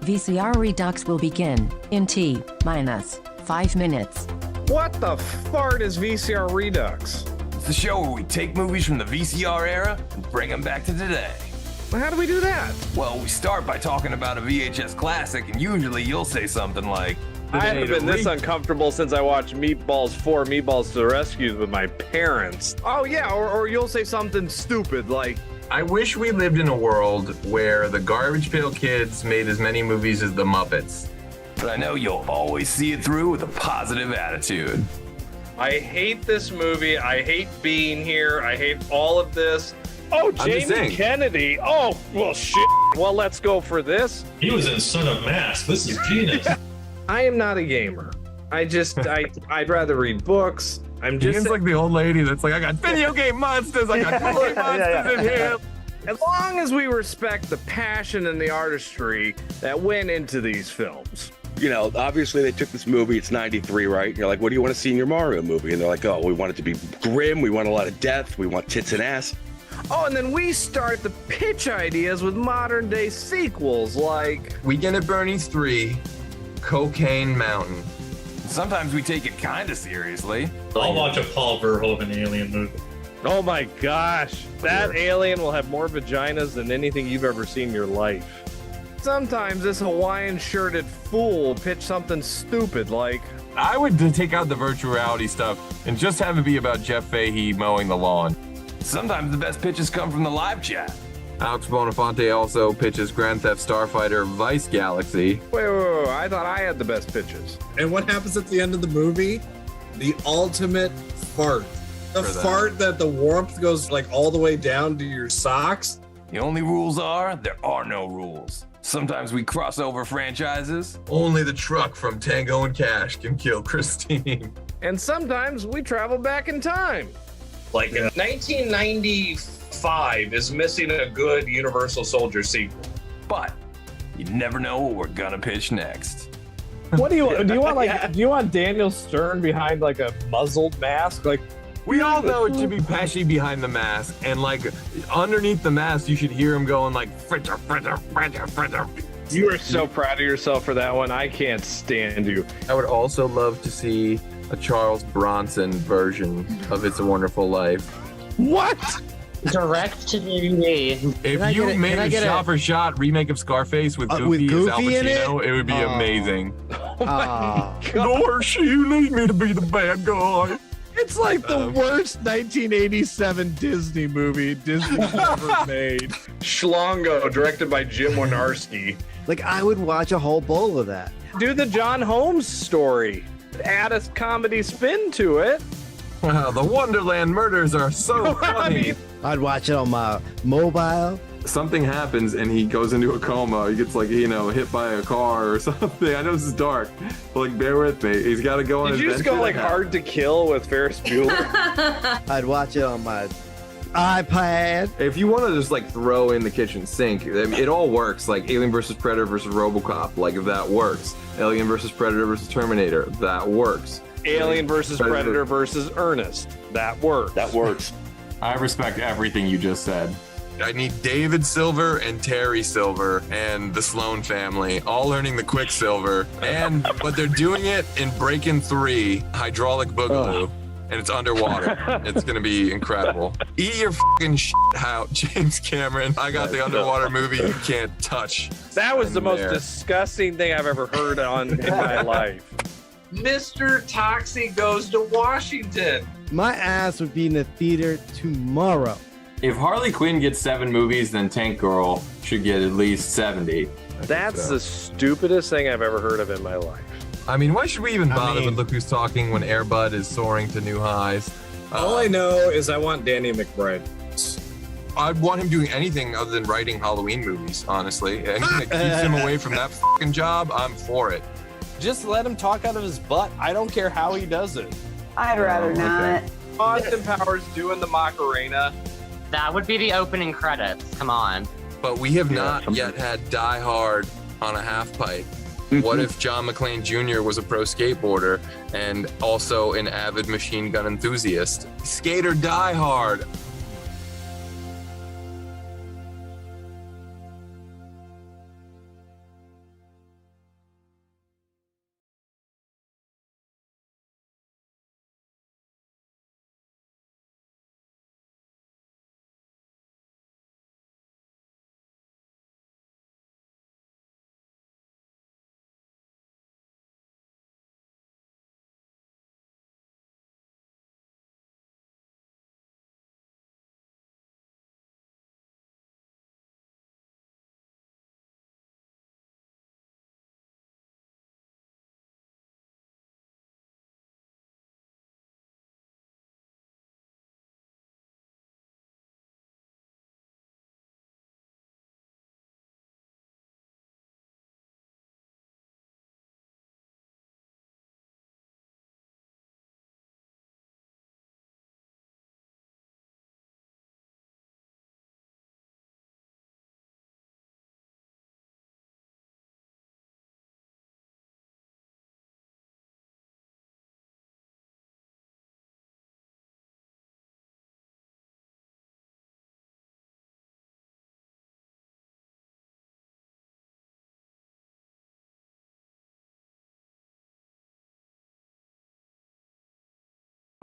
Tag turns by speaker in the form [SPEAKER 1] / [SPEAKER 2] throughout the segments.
[SPEAKER 1] VCR Redux will begin in T-5 minutes.
[SPEAKER 2] What the fart is VCR Redux?
[SPEAKER 3] It's the show where we take movies from the VCR era and bring them back to today.
[SPEAKER 2] How do we do that?
[SPEAKER 3] Well, we start by talking about a VHS classic, and usually you'll say something like,
[SPEAKER 2] I haven't been this uncomfortable since I watched Meatballs 4, Meatballs to the Rescue with my parents. Oh yeah, or you'll say something stupid like,
[SPEAKER 4] I wish we lived in a world where the Garbage Pail Kids made as many movies as the Muppets.
[SPEAKER 3] but I know you'll always see it through with a positive attitude.
[SPEAKER 2] I hate this movie, I hate being here, I hate all of this. Oh, Jamie Kennedy. Oh, well, shit. Well, let's go for this.
[SPEAKER 5] He was in Son of Mask. This is genius.
[SPEAKER 2] I am not a gamer. I'd rather read books.
[SPEAKER 4] He's like the old lady that's like, I got video game monsters, I got movie monsters in here.
[SPEAKER 2] As long as we respect the passion and the artistry that went into these films.
[SPEAKER 6] You know, obviously they took this movie, it's 93, right? And you're like, what do you want to see in your Mario movie? And they're like, oh, we want it to be grim, we want a lot of death, we want tits and ass.
[SPEAKER 2] Oh, and then we start the pitch ideas with modern day sequels like
[SPEAKER 4] Weekend at Bernie's 3, Cocaine Mountain.
[SPEAKER 3] Sometimes we take it kind of seriously.
[SPEAKER 5] I'll watch a Paul Verhoeven alien movie.
[SPEAKER 2] Oh my gosh, that alien will have more vaginas than anything you've ever seen in your life. Sometimes this Hawaiian shirted fool will pitch something stupid like,
[SPEAKER 4] I would take out the virtual reality stuff and just have it be about Jeff Fahey mowing the lawn.
[SPEAKER 3] Sometimes the best pitches come from the live chat.
[SPEAKER 4] Alex Bonafonte also pitches Grand Theft Starfighter Vice Galaxy.
[SPEAKER 2] Wait, I thought I had the best pitches.
[SPEAKER 7] And what happens at the end of the movie? The ultimate fart. The fart that the warmth goes like all the way down to your socks.
[SPEAKER 3] The only rules are, there are no rules. Sometimes we cross over franchises.
[SPEAKER 4] Only the truck from Tango and Cash can kill Christine.
[SPEAKER 2] And sometimes we travel back in time.
[SPEAKER 8] Like 1995 is missing a good Universal Soldier sequel.
[SPEAKER 3] But you never know what we're gonna pitch next.
[SPEAKER 2] What do you want? Do you want Daniel Stern behind like a muzzled mask? Like,
[SPEAKER 4] We all know it should be Pesci behind the mask, and like underneath the mask, you should hear him going like fritter, fritter, fritter, fritter.
[SPEAKER 2] You are so proud of yourself for that one. I can't stand you.
[SPEAKER 4] I would also love to see a Charles Bronson version of It's a Wonderful Life.
[SPEAKER 2] What?
[SPEAKER 9] Direct to DVD.
[SPEAKER 4] If you made a shot-for-shot remake of Scarface with Goofy as Al Pacino, it would be amazing.
[SPEAKER 2] Oh my God.
[SPEAKER 4] Dorsey, you need me to be the bad guy.
[SPEAKER 2] It's like the worst 1987 Disney movie Disney's ever made. Schlongo, directed by Jim Wynorski.
[SPEAKER 10] Like, I would watch a whole bowl of that.
[SPEAKER 2] Do the John Holmes story. Add a comedy spin to it.
[SPEAKER 4] Wow, the Wonderland murders are so funny.
[SPEAKER 10] I'd watch it on my mobile.
[SPEAKER 4] Something happens and he goes into a coma. He gets like, hit by a car or something. I know this is dark, but like, bear with me. He's got to go on.
[SPEAKER 2] Did you just go like Hard to Kill with Ferris Bueller?
[SPEAKER 10] I'd watch it on my iPad.
[SPEAKER 4] If you want to just like throw in the kitchen sink, I mean, it all works. Like Alien versus Predator versus RoboCop, like if that works. Alien versus Predator versus Terminator, that works.
[SPEAKER 2] Alien versus Predator versus Ernest, that works.
[SPEAKER 10] That works.
[SPEAKER 4] I respect everything you just said. I need David Silver and Terry Silver and the Sloan family all learning the Quicksilver, but they're doing it in Breakin' 3 Hydraulic Boogaloo. And it's underwater. It's gonna be incredible. Eat your fucking shit out, James Cameron. I got the underwater movie you can't touch.
[SPEAKER 2] That was the most disgusting thing I've ever heard in my life.
[SPEAKER 8] Mr. Toxie Goes to Washington.
[SPEAKER 10] My ass would be in the theater tomorrow.
[SPEAKER 4] If Harley Quinn gets 7 movies, then Tank Girl should get at least 70.
[SPEAKER 2] That's the stupidest thing I've ever heard of in my life.
[SPEAKER 4] I mean, why should we even bother with Look Who's Talking when Air Bud is soaring to new highs?
[SPEAKER 7] All I know is I want Danny McBride.
[SPEAKER 4] I'd want him doing anything other than writing Halloween movies, honestly. Anything that keeps him away from that fucking job, I'm for it.
[SPEAKER 2] Just let him talk out of his butt. I don't care how he does it.
[SPEAKER 11] I'd rather not.
[SPEAKER 2] Austin Powers doing the Macarena.
[SPEAKER 9] That would be the opening credits. Come on.
[SPEAKER 4] But we have not yet had Die Hard on a half pipe. What if John McClane Jr. was a pro skateboarder and also an avid machine gun enthusiast? Skater Die Hard.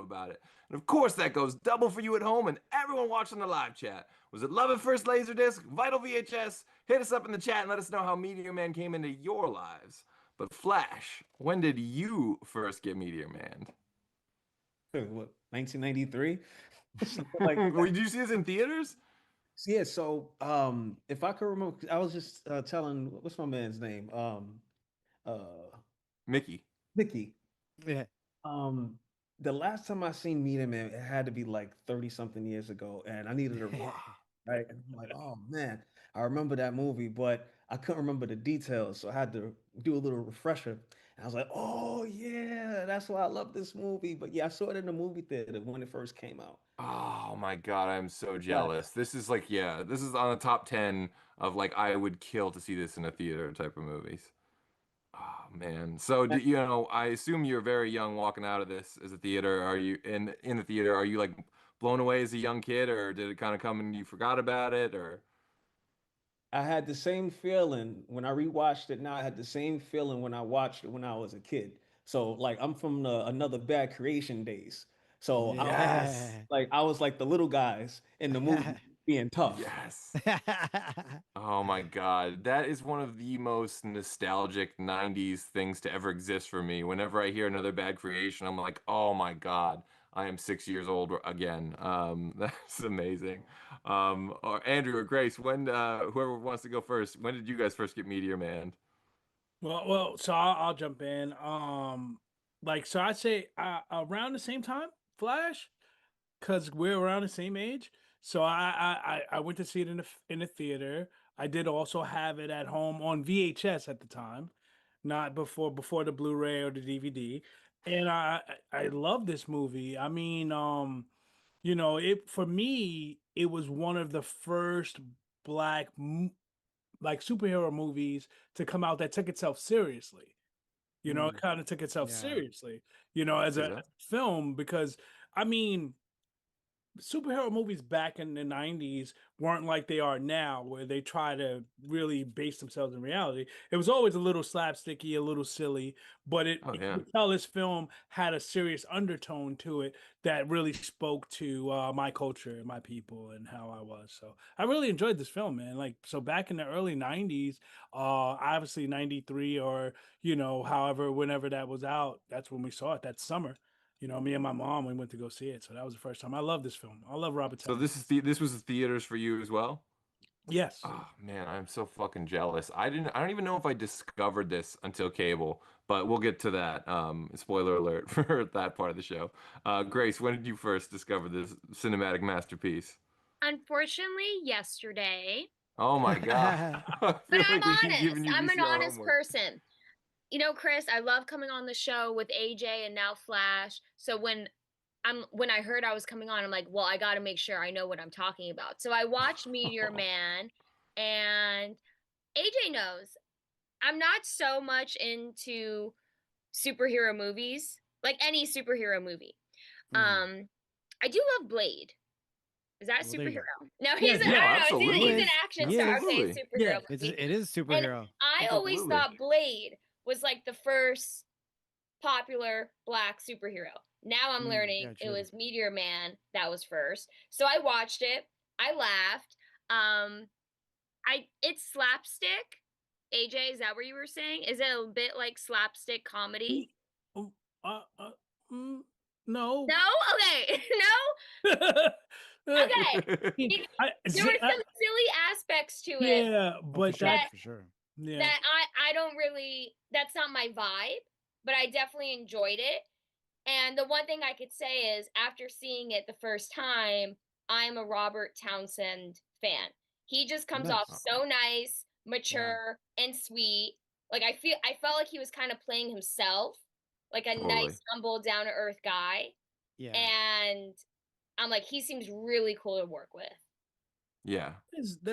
[SPEAKER 3] about it. And of course, that goes double for you at home and everyone watching the live chat. Was it Love at First Laserdisc, Vital VHS? Hit us up in the chat and let us know how Meteor Man came into your lives. But Flash, when did you first get Meteor Man?
[SPEAKER 12] What, 1993?
[SPEAKER 3] Did you see this in theaters?
[SPEAKER 12] Yeah, so if I could remember, I was just telling, what's my man's name?
[SPEAKER 3] Mickey.
[SPEAKER 12] Mickey.
[SPEAKER 10] Yeah.
[SPEAKER 12] The last time I seen Meteor Man, it had to be like 30 something years ago, and I needed a right? And I'm like, oh man, I remember that movie, but I couldn't remember the details, so I had to do a little refresher. And I was like, oh yeah, that's why I love this movie. But yeah, I saw it in the movie theater when it first came out.
[SPEAKER 3] Oh my God, I'm so jealous. This is like, yeah, this is on the top 10 of like I would kill to see this in a theater type of movies. Oh man. So you know, I assume you're very young walking out of this as a theater. Are you in the theater? Are you like blown away as a young kid, or did it kind of come and you forgot about it, or?
[SPEAKER 12] I had the same feeling when I rewatched it. Now I had the same feeling when I watched it when I was a kid. So like I'm from the Another Bad Creation days. So
[SPEAKER 10] Yeah.
[SPEAKER 12] I was like the little guys in the movie being tough.
[SPEAKER 3] Yes. Oh my God. That is one of the most nostalgic 90s things to ever exist for me. Whenever I hear Another Bad Creation, I'm like, oh my God, I am 6 years old again. That's amazing. Or Andrew or Grace, when whoever wants to go first, when did you guys first get Meteor Man?
[SPEAKER 13] Well, so I'll jump in. So I'd say around the same time, Flash, because we're around the same age. So I went to see it in the theater. I did also have it at home on VHS at the time, not before the Blu-ray or the DVD. And I love this movie. I mean, it for me, it was one of the first black like superhero movies to come out that took itself seriously. It kind of took itself seriously, as a film, because I mean, superhero movies back in the 90s weren't like they are now, where they try to really base themselves in reality. It was always a little slapsticky, a little silly, but you could tell this film had a serious undertone to it that really spoke to my culture and my people and how I was. So I really enjoyed this film, man. Like, so back in the early 90s, obviously 93 or, however, whenever that was out, that's when we saw it that summer. Me and my mom, we went to go see it. So that was the first time. I love this film. I love Robert
[SPEAKER 3] So
[SPEAKER 13] Townsend.
[SPEAKER 3] this was the theaters for you as well?
[SPEAKER 13] Yes.
[SPEAKER 3] Oh man, I'm so fucking jealous. I don't even know if I discovered this until cable, but we'll get to that. Spoiler alert for that part of the show. Grace, when did you first discover this cinematic masterpiece?
[SPEAKER 14] Unfortunately, yesterday.
[SPEAKER 3] Oh my God.
[SPEAKER 14] But I'm honest. I'm an honest person. Chris, I love coming on the show with AJ and now Flash. So when I heard I was coming on, I'm like, well, I got to make sure I know what I'm talking about. So I watched Meteor Man, and AJ knows I'm not so much into superhero movies, like any superhero movie. I do love Blade. Is that a superhero? No, he's an action star. Okay, superhero.
[SPEAKER 10] Yeah, it is superhero.
[SPEAKER 14] And I always thought Blade was like the first popular black superhero. Now I'm learning it was Meteor Man that was first. So I watched it. I laughed. It's slapstick. AJ, is that what you were saying? Is it a bit like slapstick comedy?
[SPEAKER 13] No.
[SPEAKER 14] No? Okay. No? Okay. There were some silly aspects to it.
[SPEAKER 13] Yeah, but
[SPEAKER 10] for sure.
[SPEAKER 13] Yeah.
[SPEAKER 14] That I don't really, that's not my vibe, but I definitely enjoyed it. And the one thing I could say is after seeing it the first time, I'm a Robert Townsend fan. He just comes off so nice, mature, and sweet. Like I felt like he was kind of playing himself, like a nice, humble, down to earth guy.
[SPEAKER 10] Yeah.
[SPEAKER 14] And I'm like, he seems really cool to work with.
[SPEAKER 3] Yeah.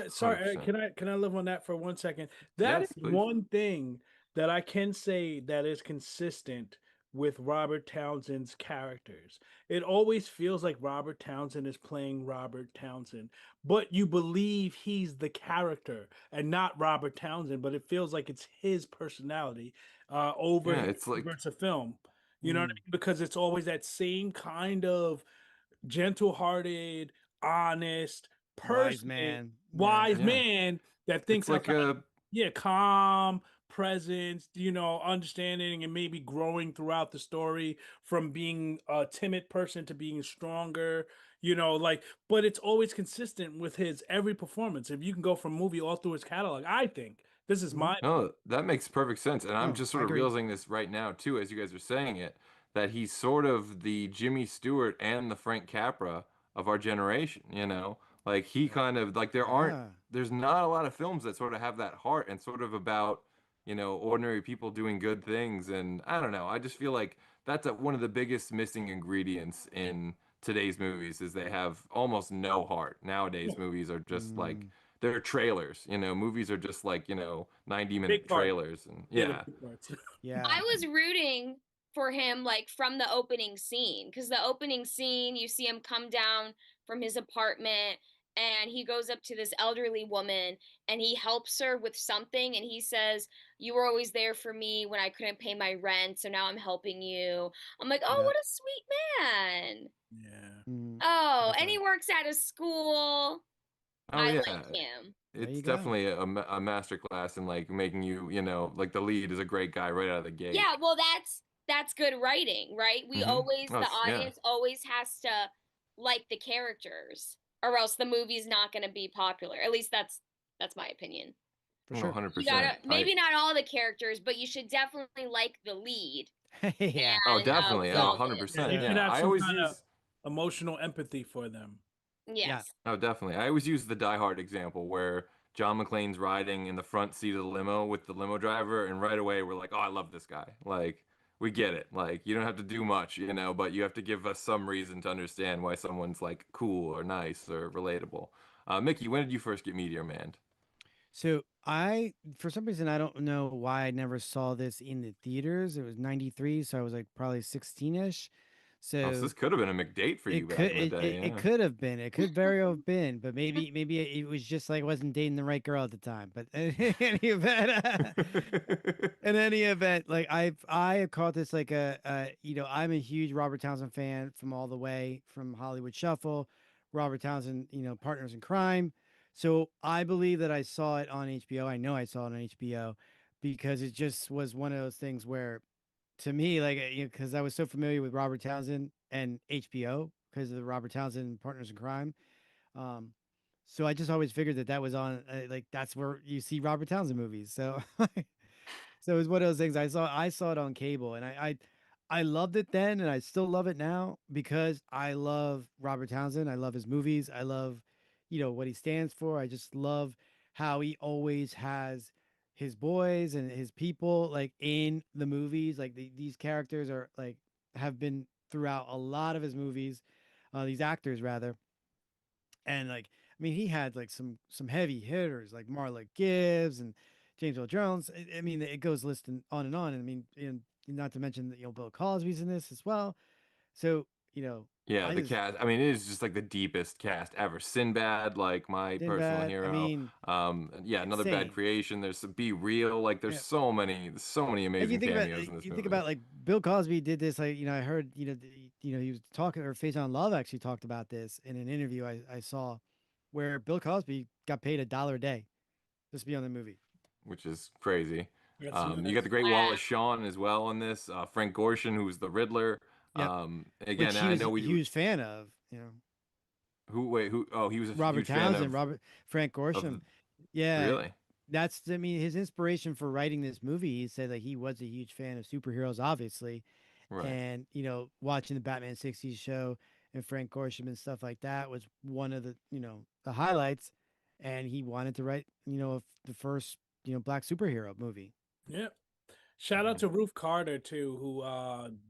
[SPEAKER 13] Sorry, can I live on that for 1 second? That is one thing that I can say that is consistent with Robert Townsend's characters. It always feels like Robert Townsend is playing Robert Townsend, but you believe he's the character and not Robert Townsend, but it feels like it's his personality over it's like a film. You know what I mean? Because it's always that same kind of gentle-hearted, honest
[SPEAKER 10] Wise
[SPEAKER 13] person,
[SPEAKER 10] man.
[SPEAKER 13] wise
[SPEAKER 3] Yeah.
[SPEAKER 13] man that thinks
[SPEAKER 3] It's like
[SPEAKER 13] outside. Yeah, calm presence, understanding and maybe growing throughout the story from being a timid person to being stronger, but it's always consistent with his every performance. If you can go from movie all through his catalog, I think this is my
[SPEAKER 3] No, that makes perfect sense. And I'm
[SPEAKER 10] No,
[SPEAKER 3] just
[SPEAKER 10] I
[SPEAKER 3] sort of
[SPEAKER 10] agree.
[SPEAKER 3] realizing this right now too, as you guys are saying it, that he's sort of the Jimmy Stewart and the Frank Capra of our generation, Like he kind of like there's not a lot of films that sort of have that heart and sort of about, ordinary people doing good things. And I don't know, I just feel like that's one of the biggest missing ingredients in today's movies is they have almost no heart. Nowadays movies are just like they're trailers, movies are just like, 90-minute
[SPEAKER 13] Big part.
[SPEAKER 3] trailers and
[SPEAKER 13] the big parts.
[SPEAKER 14] I was rooting for him like from the opening scene, because the opening scene, you see him come down from his apartment and he goes up to this elderly woman and he helps her with something and he says, "You were always there for me when I couldn't pay my rent, so now I'm helping you." I'm like, oh, what a sweet man.
[SPEAKER 13] Yeah.
[SPEAKER 14] Oh, and he works at a school.
[SPEAKER 3] Oh
[SPEAKER 14] I
[SPEAKER 3] yeah,
[SPEAKER 14] like him.
[SPEAKER 3] it's definitely a master class in like making you, like the lead is a great guy right out of the gate.
[SPEAKER 14] Yeah, well, that's good writing, right? We always, the audience always has to like the characters, or else the movie's not going to be popular. At least that's my opinion.
[SPEAKER 10] For sure.
[SPEAKER 3] 100%.
[SPEAKER 14] You gotta, maybe not all the characters, but you should definitely like the lead.
[SPEAKER 10] Yeah.
[SPEAKER 3] Oh, definitely.
[SPEAKER 14] we
[SPEAKER 3] Oh,
[SPEAKER 14] all did.
[SPEAKER 3] 100%.
[SPEAKER 13] You should
[SPEAKER 3] Yeah.
[SPEAKER 13] have
[SPEAKER 3] I
[SPEAKER 13] some
[SPEAKER 3] always
[SPEAKER 13] kind of
[SPEAKER 3] use
[SPEAKER 13] emotional empathy for them.
[SPEAKER 14] Yes.
[SPEAKER 3] Oh, definitely. I always use the Die Hard example where John McClane's riding in the front seat of the limo with the limo driver, and right away we're like, "Oh, I love this guy." Like, we get it. Like, you don't have to do much, but you have to give us some reason to understand why someone's like cool or nice or relatable. Mickey, when did you first get Meteor Man?
[SPEAKER 10] So for some reason, I don't know why I never saw this in the theaters. It was 93, so I was like probably 16-ish.
[SPEAKER 3] So this could have been a McDate for you back in the day.
[SPEAKER 10] It could have been. It could very well have been, but maybe it was just like I wasn't dating the right girl at the time. But in any event, like I caught this like I'm a huge Robert Townsend fan from all the way from Hollywood Shuffle, Robert Townsend, Partners in Crime. So I believe that I saw it on HBO. I know I saw it on HBO because it just was one of those things where, to me, like, because I was so familiar with Robert Townsend and HBO because of the Robert Townsend Partners in Crime. So I just always figured that was on, like, that's where you see Robert Townsend movies. So, so it was one of those things I saw it on cable, and I loved it then, and I still love it now because I love Robert Townsend. I love his movies. I love, what he stands for. I just love how he always has his boys and his people like in the movies. Like these characters are like have been throughout a lot of his movies, these actors rather. And like, I mean, he had like some heavy hitters like Marla Gibbs and James Earl Jones. I mean, it goes listing on and on. And I mean, and not to mention that Bill Cosby's in this as well. So
[SPEAKER 3] yeah, the cast. I mean, it is just like the deepest cast ever. Sinbad, like my personal hero.
[SPEAKER 10] I mean,
[SPEAKER 3] yeah, Another
[SPEAKER 10] insane.
[SPEAKER 3] Bad Creation. There's Be Real. Like, there's so many amazing cameos in this movie.
[SPEAKER 10] You think about like Bill Cosby did this. Like, I heard, he was talking, or Face on Love actually talked about this in an interview I saw, where Bill Cosby got paid $1 a day just to be on the movie,
[SPEAKER 3] which is crazy.
[SPEAKER 13] That's
[SPEAKER 3] You got the great Wallace Shawn as well in this. Frank Gorshin, who's the Riddler.
[SPEAKER 10] Yep.
[SPEAKER 3] Again,
[SPEAKER 10] which he
[SPEAKER 3] I
[SPEAKER 10] was
[SPEAKER 3] know
[SPEAKER 10] a huge fan of.
[SPEAKER 3] Who? Oh, he was a
[SPEAKER 10] Robert
[SPEAKER 3] huge
[SPEAKER 10] Townsend,
[SPEAKER 3] fan of
[SPEAKER 10] Frank Gorshin. Yeah.
[SPEAKER 3] Really?
[SPEAKER 10] That's, I mean, his inspiration for writing this movie. He said that he was a huge fan of superheroes, obviously,
[SPEAKER 3] Right.
[SPEAKER 10] and watching the Batman '60s show and Frank Gorshin and stuff like that was one of the the highlights, and he wanted to write the first black superhero movie.
[SPEAKER 13] Yeah. Shout out to Ruth Carter too, who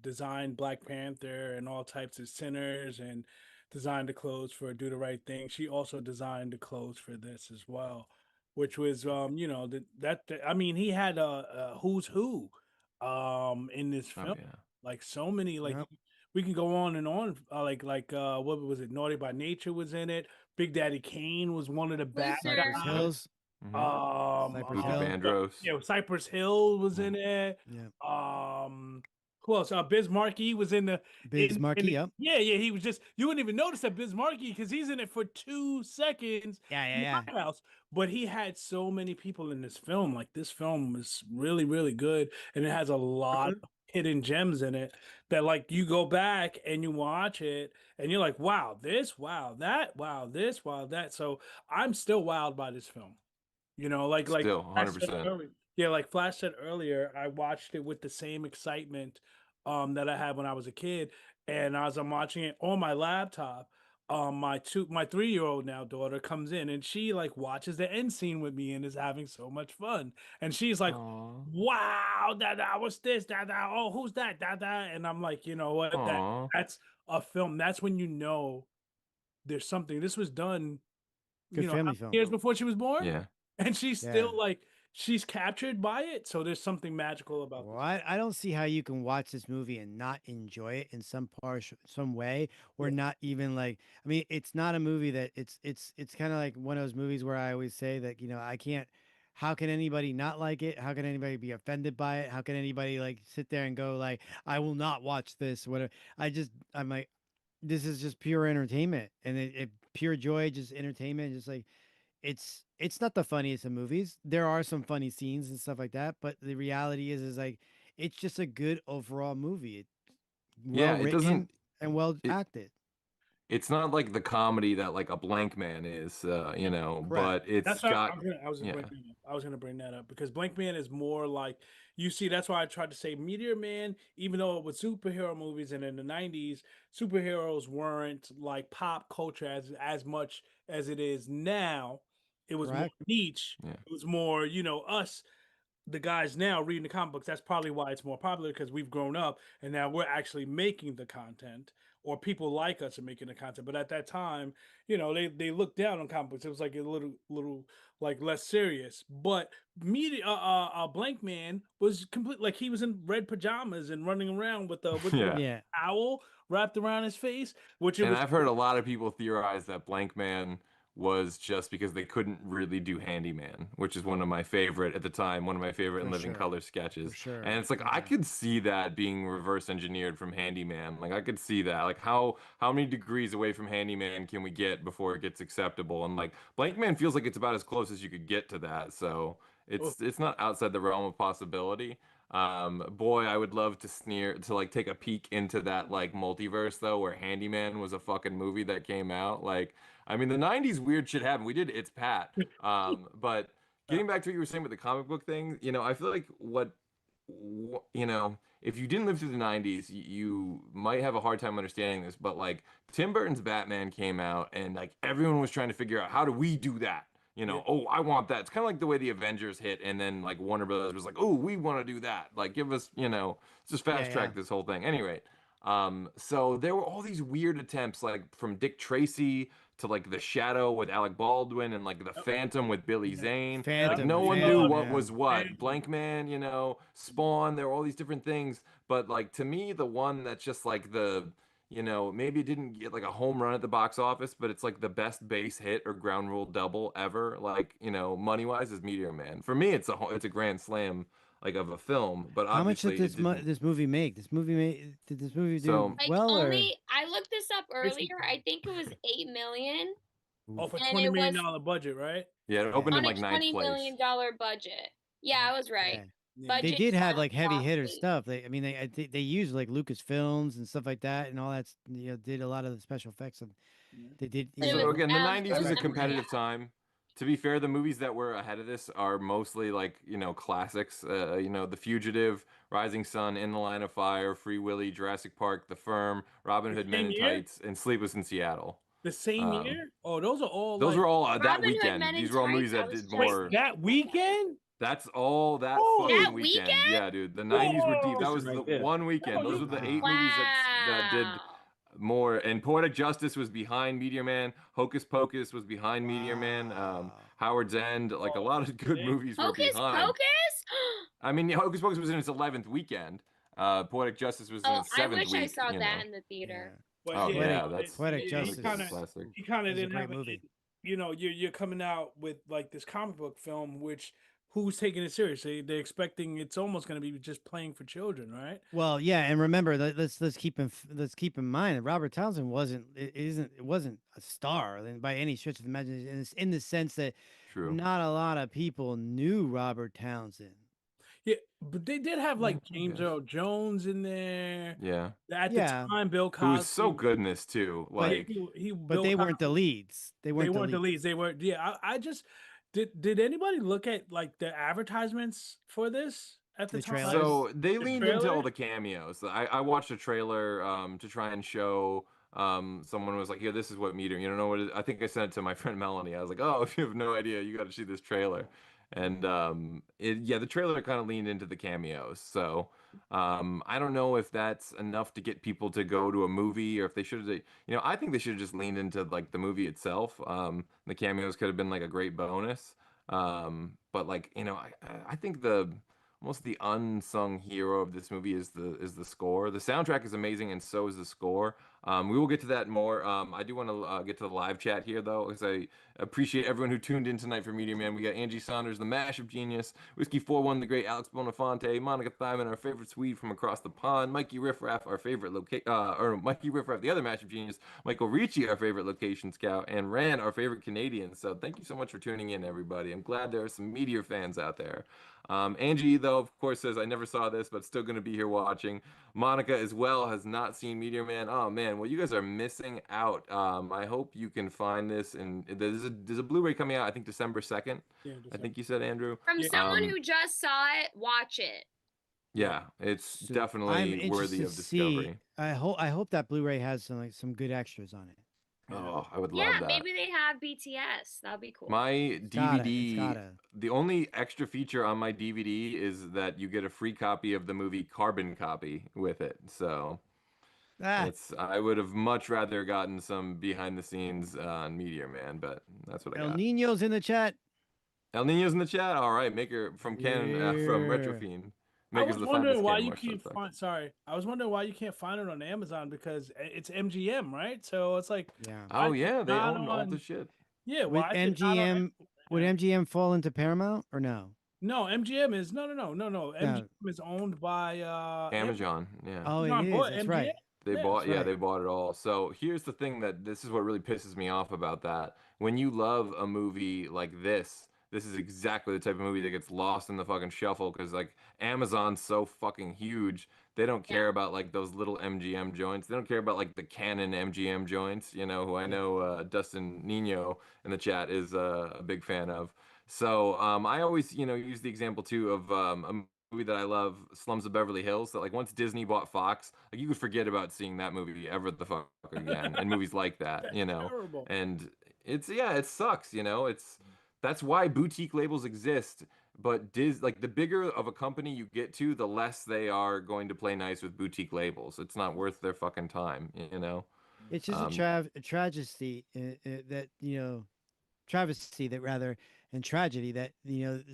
[SPEAKER 13] designed Black Panther and all types of sinners, and designed the clothes for Do the Right Thing. She also designed the clothes for this as well, which was I mean, he had a who's who in this film.
[SPEAKER 3] yeah.
[SPEAKER 13] Like so many, like
[SPEAKER 10] Yep.
[SPEAKER 13] we can go on and on. What was it? Naughty by Nature was in it. Big Daddy Kane was one of the bad
[SPEAKER 14] Luther.
[SPEAKER 10] Cypress
[SPEAKER 13] guys.
[SPEAKER 10] Hills.
[SPEAKER 13] Um,
[SPEAKER 10] Cypress
[SPEAKER 3] Luther
[SPEAKER 10] Hill.
[SPEAKER 3] Vandross.
[SPEAKER 13] Yeah, Cypress Hill was in it.
[SPEAKER 10] Yeah.
[SPEAKER 13] close. Biz Markie was in the
[SPEAKER 10] Biz Markie, yep.
[SPEAKER 13] Yeah, he was just, you wouldn't even notice that Biz Markie because he's in it for 2 seconds.
[SPEAKER 10] Yeah.
[SPEAKER 13] House. But he had so many people in this film. Like, this film is really, really good, and it has a lot of hidden gems in it that, like, you go back and you watch it and you're like, wow, this, wow, that, wow, this, wow, that. So I'm still wowed by this film. You know, like
[SPEAKER 3] Still,
[SPEAKER 13] Flash said
[SPEAKER 3] 100%.
[SPEAKER 13] earlier- yeah, like Flash said earlier, I watched it with the same excitement that I had when I was a kid. And as I'm watching it on my laptop, my 3-year-old now daughter comes in and she like watches the end scene with me and is having so much fun. And she's like, wow, that was this, that, oh, who's that, that, and I'm like, you know what, that's a film. That's when you know there's something. This was done,
[SPEAKER 10] Good
[SPEAKER 13] you know,
[SPEAKER 10] family
[SPEAKER 13] how
[SPEAKER 10] film.
[SPEAKER 13] many years before she was born.
[SPEAKER 3] Yeah.
[SPEAKER 13] And she's still like, she's captured by it. So there's something magical about
[SPEAKER 10] Well, I don't see how you can watch this movie and not enjoy it in some some way, or not even like, I mean, it's not a movie that it's kind of like one of those movies where I always say that, you know, I can't, how can anybody not like it? How can anybody be offended by it? How can anybody like sit there and go like, I will not watch this, whatever. I'm like, this is just pure entertainment, and it pure joy, just entertainment, just like, it's not the funniest of movies. There are some funny scenes and stuff like that, but the reality is like, it's just a good overall movie. It's well
[SPEAKER 3] It
[SPEAKER 10] written
[SPEAKER 3] doesn't.
[SPEAKER 10] and well acted.
[SPEAKER 3] It's not like the comedy that like a Blank Man is, you know, but it's
[SPEAKER 13] That's what
[SPEAKER 3] got.
[SPEAKER 13] I was gonna bring that up because Blank Man is more like, you see, that's why I tried to say Meteor Man, even though it was superhero movies, and in the 90s, superheroes weren't like pop culture as much as it is now. It was more niche. It was more, you know, us, the guys now reading the comic books. That's probably why it's more popular, because we've grown up and now we're actually making the content, or people like us are making the content. But at that time, you know, they looked down on comic books. It was like a little like less serious. But Blank Man was complete, like he was in red pajamas and running around with the owl wrapped around his face,
[SPEAKER 3] And I've heard a lot of people theorize that Blank Man was just because they couldn't really do Handyman, which is one of my favorite at the time, one of my favorite in living color sketches. And it's like, I could see that being reverse engineered from Handyman. Like, I could see that. Like, how many degrees away from Handyman can we get before it gets acceptable? And like, Blank Man feels like it's about as close as you could get to that. So it's not outside the realm of possibility. Boy, I would love to like take a peek into that like multiverse though, where Handyman was a fucking movie that came out. Like, I mean, the 90s weird shit happened. We did It's Pat. But getting back to what you were saying with the comic book thing, you know, I feel like you know, if you didn't live through the 90s, you might have a hard time understanding this, but like Tim Burton's Batman came out and like everyone was trying to figure out, how do we do that? You know, oh, I want that. It's kind of like the way the Avengers hit, and then like Warner Brothers was like, oh, we want to do that. Like, give us, you know, just fast track this whole thing. Anyway, so there were all these weird attempts, like from Dick Tracy to like The Shadow with Alec Baldwin, and like The Phantom with Billy Zane. Like, no one knew what was what. Blank Man, you know, Spawn. There were all these different things, but like to me, the one that's just like you know, maybe it didn't get like a home run at the box office, but it's like the best base hit or ground rule double ever, like, you know, money wise, is Meteor Man. For me, it's a grand slam like of a film. But
[SPEAKER 10] how much
[SPEAKER 3] obviously
[SPEAKER 10] did this movie make? Did this movie do
[SPEAKER 14] Like,
[SPEAKER 10] well?
[SPEAKER 14] I looked this up earlier. I think it was 8 million.
[SPEAKER 13] Off a
[SPEAKER 14] And
[SPEAKER 13] $20
[SPEAKER 14] it
[SPEAKER 13] million
[SPEAKER 14] was
[SPEAKER 13] budget, right?
[SPEAKER 3] Yeah, it opened
[SPEAKER 14] on
[SPEAKER 3] in
[SPEAKER 14] a
[SPEAKER 3] like ninth
[SPEAKER 14] $20
[SPEAKER 3] place.
[SPEAKER 14] million budget. Yeah, I was right.
[SPEAKER 10] They
[SPEAKER 14] Budget
[SPEAKER 10] did have like
[SPEAKER 14] sounds
[SPEAKER 10] heavy hitter
[SPEAKER 14] costly.
[SPEAKER 10] stuff. They used like Lucasfilms and stuff like that, and all that. You know, did a lot of the special effects. And they did.
[SPEAKER 3] So again, the 90s was a competitive time. To be fair, the movies that were ahead of this are mostly like, you know, classics. You know, The Fugitive, Rising Sun, In the Line of Fire, Free Willy, Jurassic Park, The Firm, Robin Hood Men in Tights, and Sleepless in Seattle.
[SPEAKER 13] The same year? Oh, those are all.
[SPEAKER 3] Those
[SPEAKER 13] like,
[SPEAKER 3] were all that
[SPEAKER 14] Robin Hood
[SPEAKER 3] weekend.
[SPEAKER 14] Men in
[SPEAKER 3] These were all movies
[SPEAKER 14] Tights,
[SPEAKER 3] that
[SPEAKER 14] I was
[SPEAKER 3] did
[SPEAKER 14] just
[SPEAKER 3] more.
[SPEAKER 13] That weekend?
[SPEAKER 3] That's all that
[SPEAKER 13] Oh,
[SPEAKER 3] fucking
[SPEAKER 14] that
[SPEAKER 3] weekend.
[SPEAKER 14] weekend?
[SPEAKER 3] Yeah, dude. The 90s were deep. That
[SPEAKER 12] Whoa.
[SPEAKER 3] was
[SPEAKER 12] Right
[SPEAKER 3] the
[SPEAKER 12] there.
[SPEAKER 3] one weekend. Those were the 8
[SPEAKER 14] Wow.
[SPEAKER 3] movies that did more. And Poetic Justice was behind Meteor Man. Hocus Pocus was behind Meteor Man. Howard's End. Like, a lot of good movies were
[SPEAKER 14] Hocus
[SPEAKER 3] behind.
[SPEAKER 14] Pocus?
[SPEAKER 3] I mean, Hocus Pocus was in its 11th weekend. Poetic Justice was in its 7th
[SPEAKER 14] I wish
[SPEAKER 3] week.
[SPEAKER 14] I saw
[SPEAKER 3] you
[SPEAKER 14] that
[SPEAKER 3] know.
[SPEAKER 14] in the theater.
[SPEAKER 13] But
[SPEAKER 3] Oh yeah, that's
[SPEAKER 10] Poetic Justice.
[SPEAKER 3] classic.
[SPEAKER 13] He kind of
[SPEAKER 10] It's a
[SPEAKER 13] didn't
[SPEAKER 10] great
[SPEAKER 13] have
[SPEAKER 10] movie.
[SPEAKER 13] You know, you're coming out with like this comic book film, which who's taking it seriously? They're expecting it's almost going to be just playing for children, right?
[SPEAKER 10] Well, yeah, and remember let's keep in mind that Robert Townsend wasn't a star by any stretch of the imagination in the sense that not a lot of people knew Robert Townsend.
[SPEAKER 13] Yeah, but they did have like James Earl Jones in there.
[SPEAKER 3] Yeah.
[SPEAKER 13] At the time, Bill Cosby.
[SPEAKER 3] Who was so good in this too. Like,
[SPEAKER 10] but they weren't the leads. They weren't
[SPEAKER 13] the leads. They were. Yeah, I just did anybody look at like the advertisements for this at the time?
[SPEAKER 3] So they leaned into all the cameos. I watched a trailer to try and show someone was like, yeah, this is what Meteor. You don't know what it is? I think I sent it to my friend Melanie. I was like, oh, if you have no idea, you got to see this trailer. And the trailer kind of leaned into the cameos. So I don't know if that's enough to get people to go to a movie, or if they should have, I think they should have just leaned into like the movie itself. The cameos could have been like a great bonus. But like, I think almost the unsung hero of this movie is the score. The soundtrack is amazing, and so is the score. We will get to that more. I do want to get to the live chat here, though, because I appreciate everyone who tuned in tonight for Meteor Man. We got Angie Saunders, the Mashup Genius, Whiskey 41, the great Alex Bonafonte, Monica Thyman, our favorite Swede from across the pond, Mikey Riffraff, our favorite Mikey Riffraff, the other Mashup Genius, Michael Ricci, our favorite location scout, and Ran, our favorite Canadian. So thank you so much for tuning in, everybody. I'm glad there are some Meteor fans out there. Angie, though, of course, says, I never saw this, but still going to be here watching. Monica, as well, has not seen Meteor Man. Oh, man. Well, you guys are missing out. I hope you can find this. And there's a Blu-ray coming out, I think, December 2nd. Yeah, I think you said, Andrew.
[SPEAKER 14] From someone who just saw it, watch it.
[SPEAKER 3] Yeah, it's definitely worthy of discovery.
[SPEAKER 10] I hope that Blu-ray has some good extras on it.
[SPEAKER 3] Oh, I would love that.
[SPEAKER 14] Yeah, maybe they have BTS. That'd be cool.
[SPEAKER 3] My DVD, the only extra feature on my DVD is that you get a free copy of the movie Carbon Copy with it. So I would have much rather gotten some behind the scenes on Meteor Man, but that's what I got.
[SPEAKER 10] El Nino's in the chat.
[SPEAKER 3] El Nino's in the chat. All right, Maker from Ken from Retrofiend.
[SPEAKER 13] I was wondering why you can't find. Sorry, I was wondering why you can't find it on Amazon, because it's MGM, right? So it's like,
[SPEAKER 3] oh yeah, they own all the shit.
[SPEAKER 13] Yeah,
[SPEAKER 10] would MGM fall into Paramount or no?
[SPEAKER 13] No, MGM is no. MGM is owned by
[SPEAKER 3] Amazon. Yeah.
[SPEAKER 10] Oh, it is. That's right.
[SPEAKER 3] They bought they bought it all. So here's the thing this is what really pisses me off about that. When you love a movie like this is exactly the type of movie that gets lost in the fucking shuffle, because like Amazon's so fucking huge. They don't care about like those little MGM joints. They don't care about like the Canon MGM joints, who I know Dustin Nino in the chat is a big fan of. So I always, use the example too of a movie that I love, Slums of Beverly Hills, that like once Disney bought Fox, like you could forget about seeing that movie ever the fuck again, and movies like that,
[SPEAKER 13] terrible.
[SPEAKER 3] And it sucks, that's why boutique labels exist. But like the bigger of a company you get to, the less they are going to play nice with boutique labels. It's not worth their fucking time,
[SPEAKER 10] It's just a tragedy and tragedy that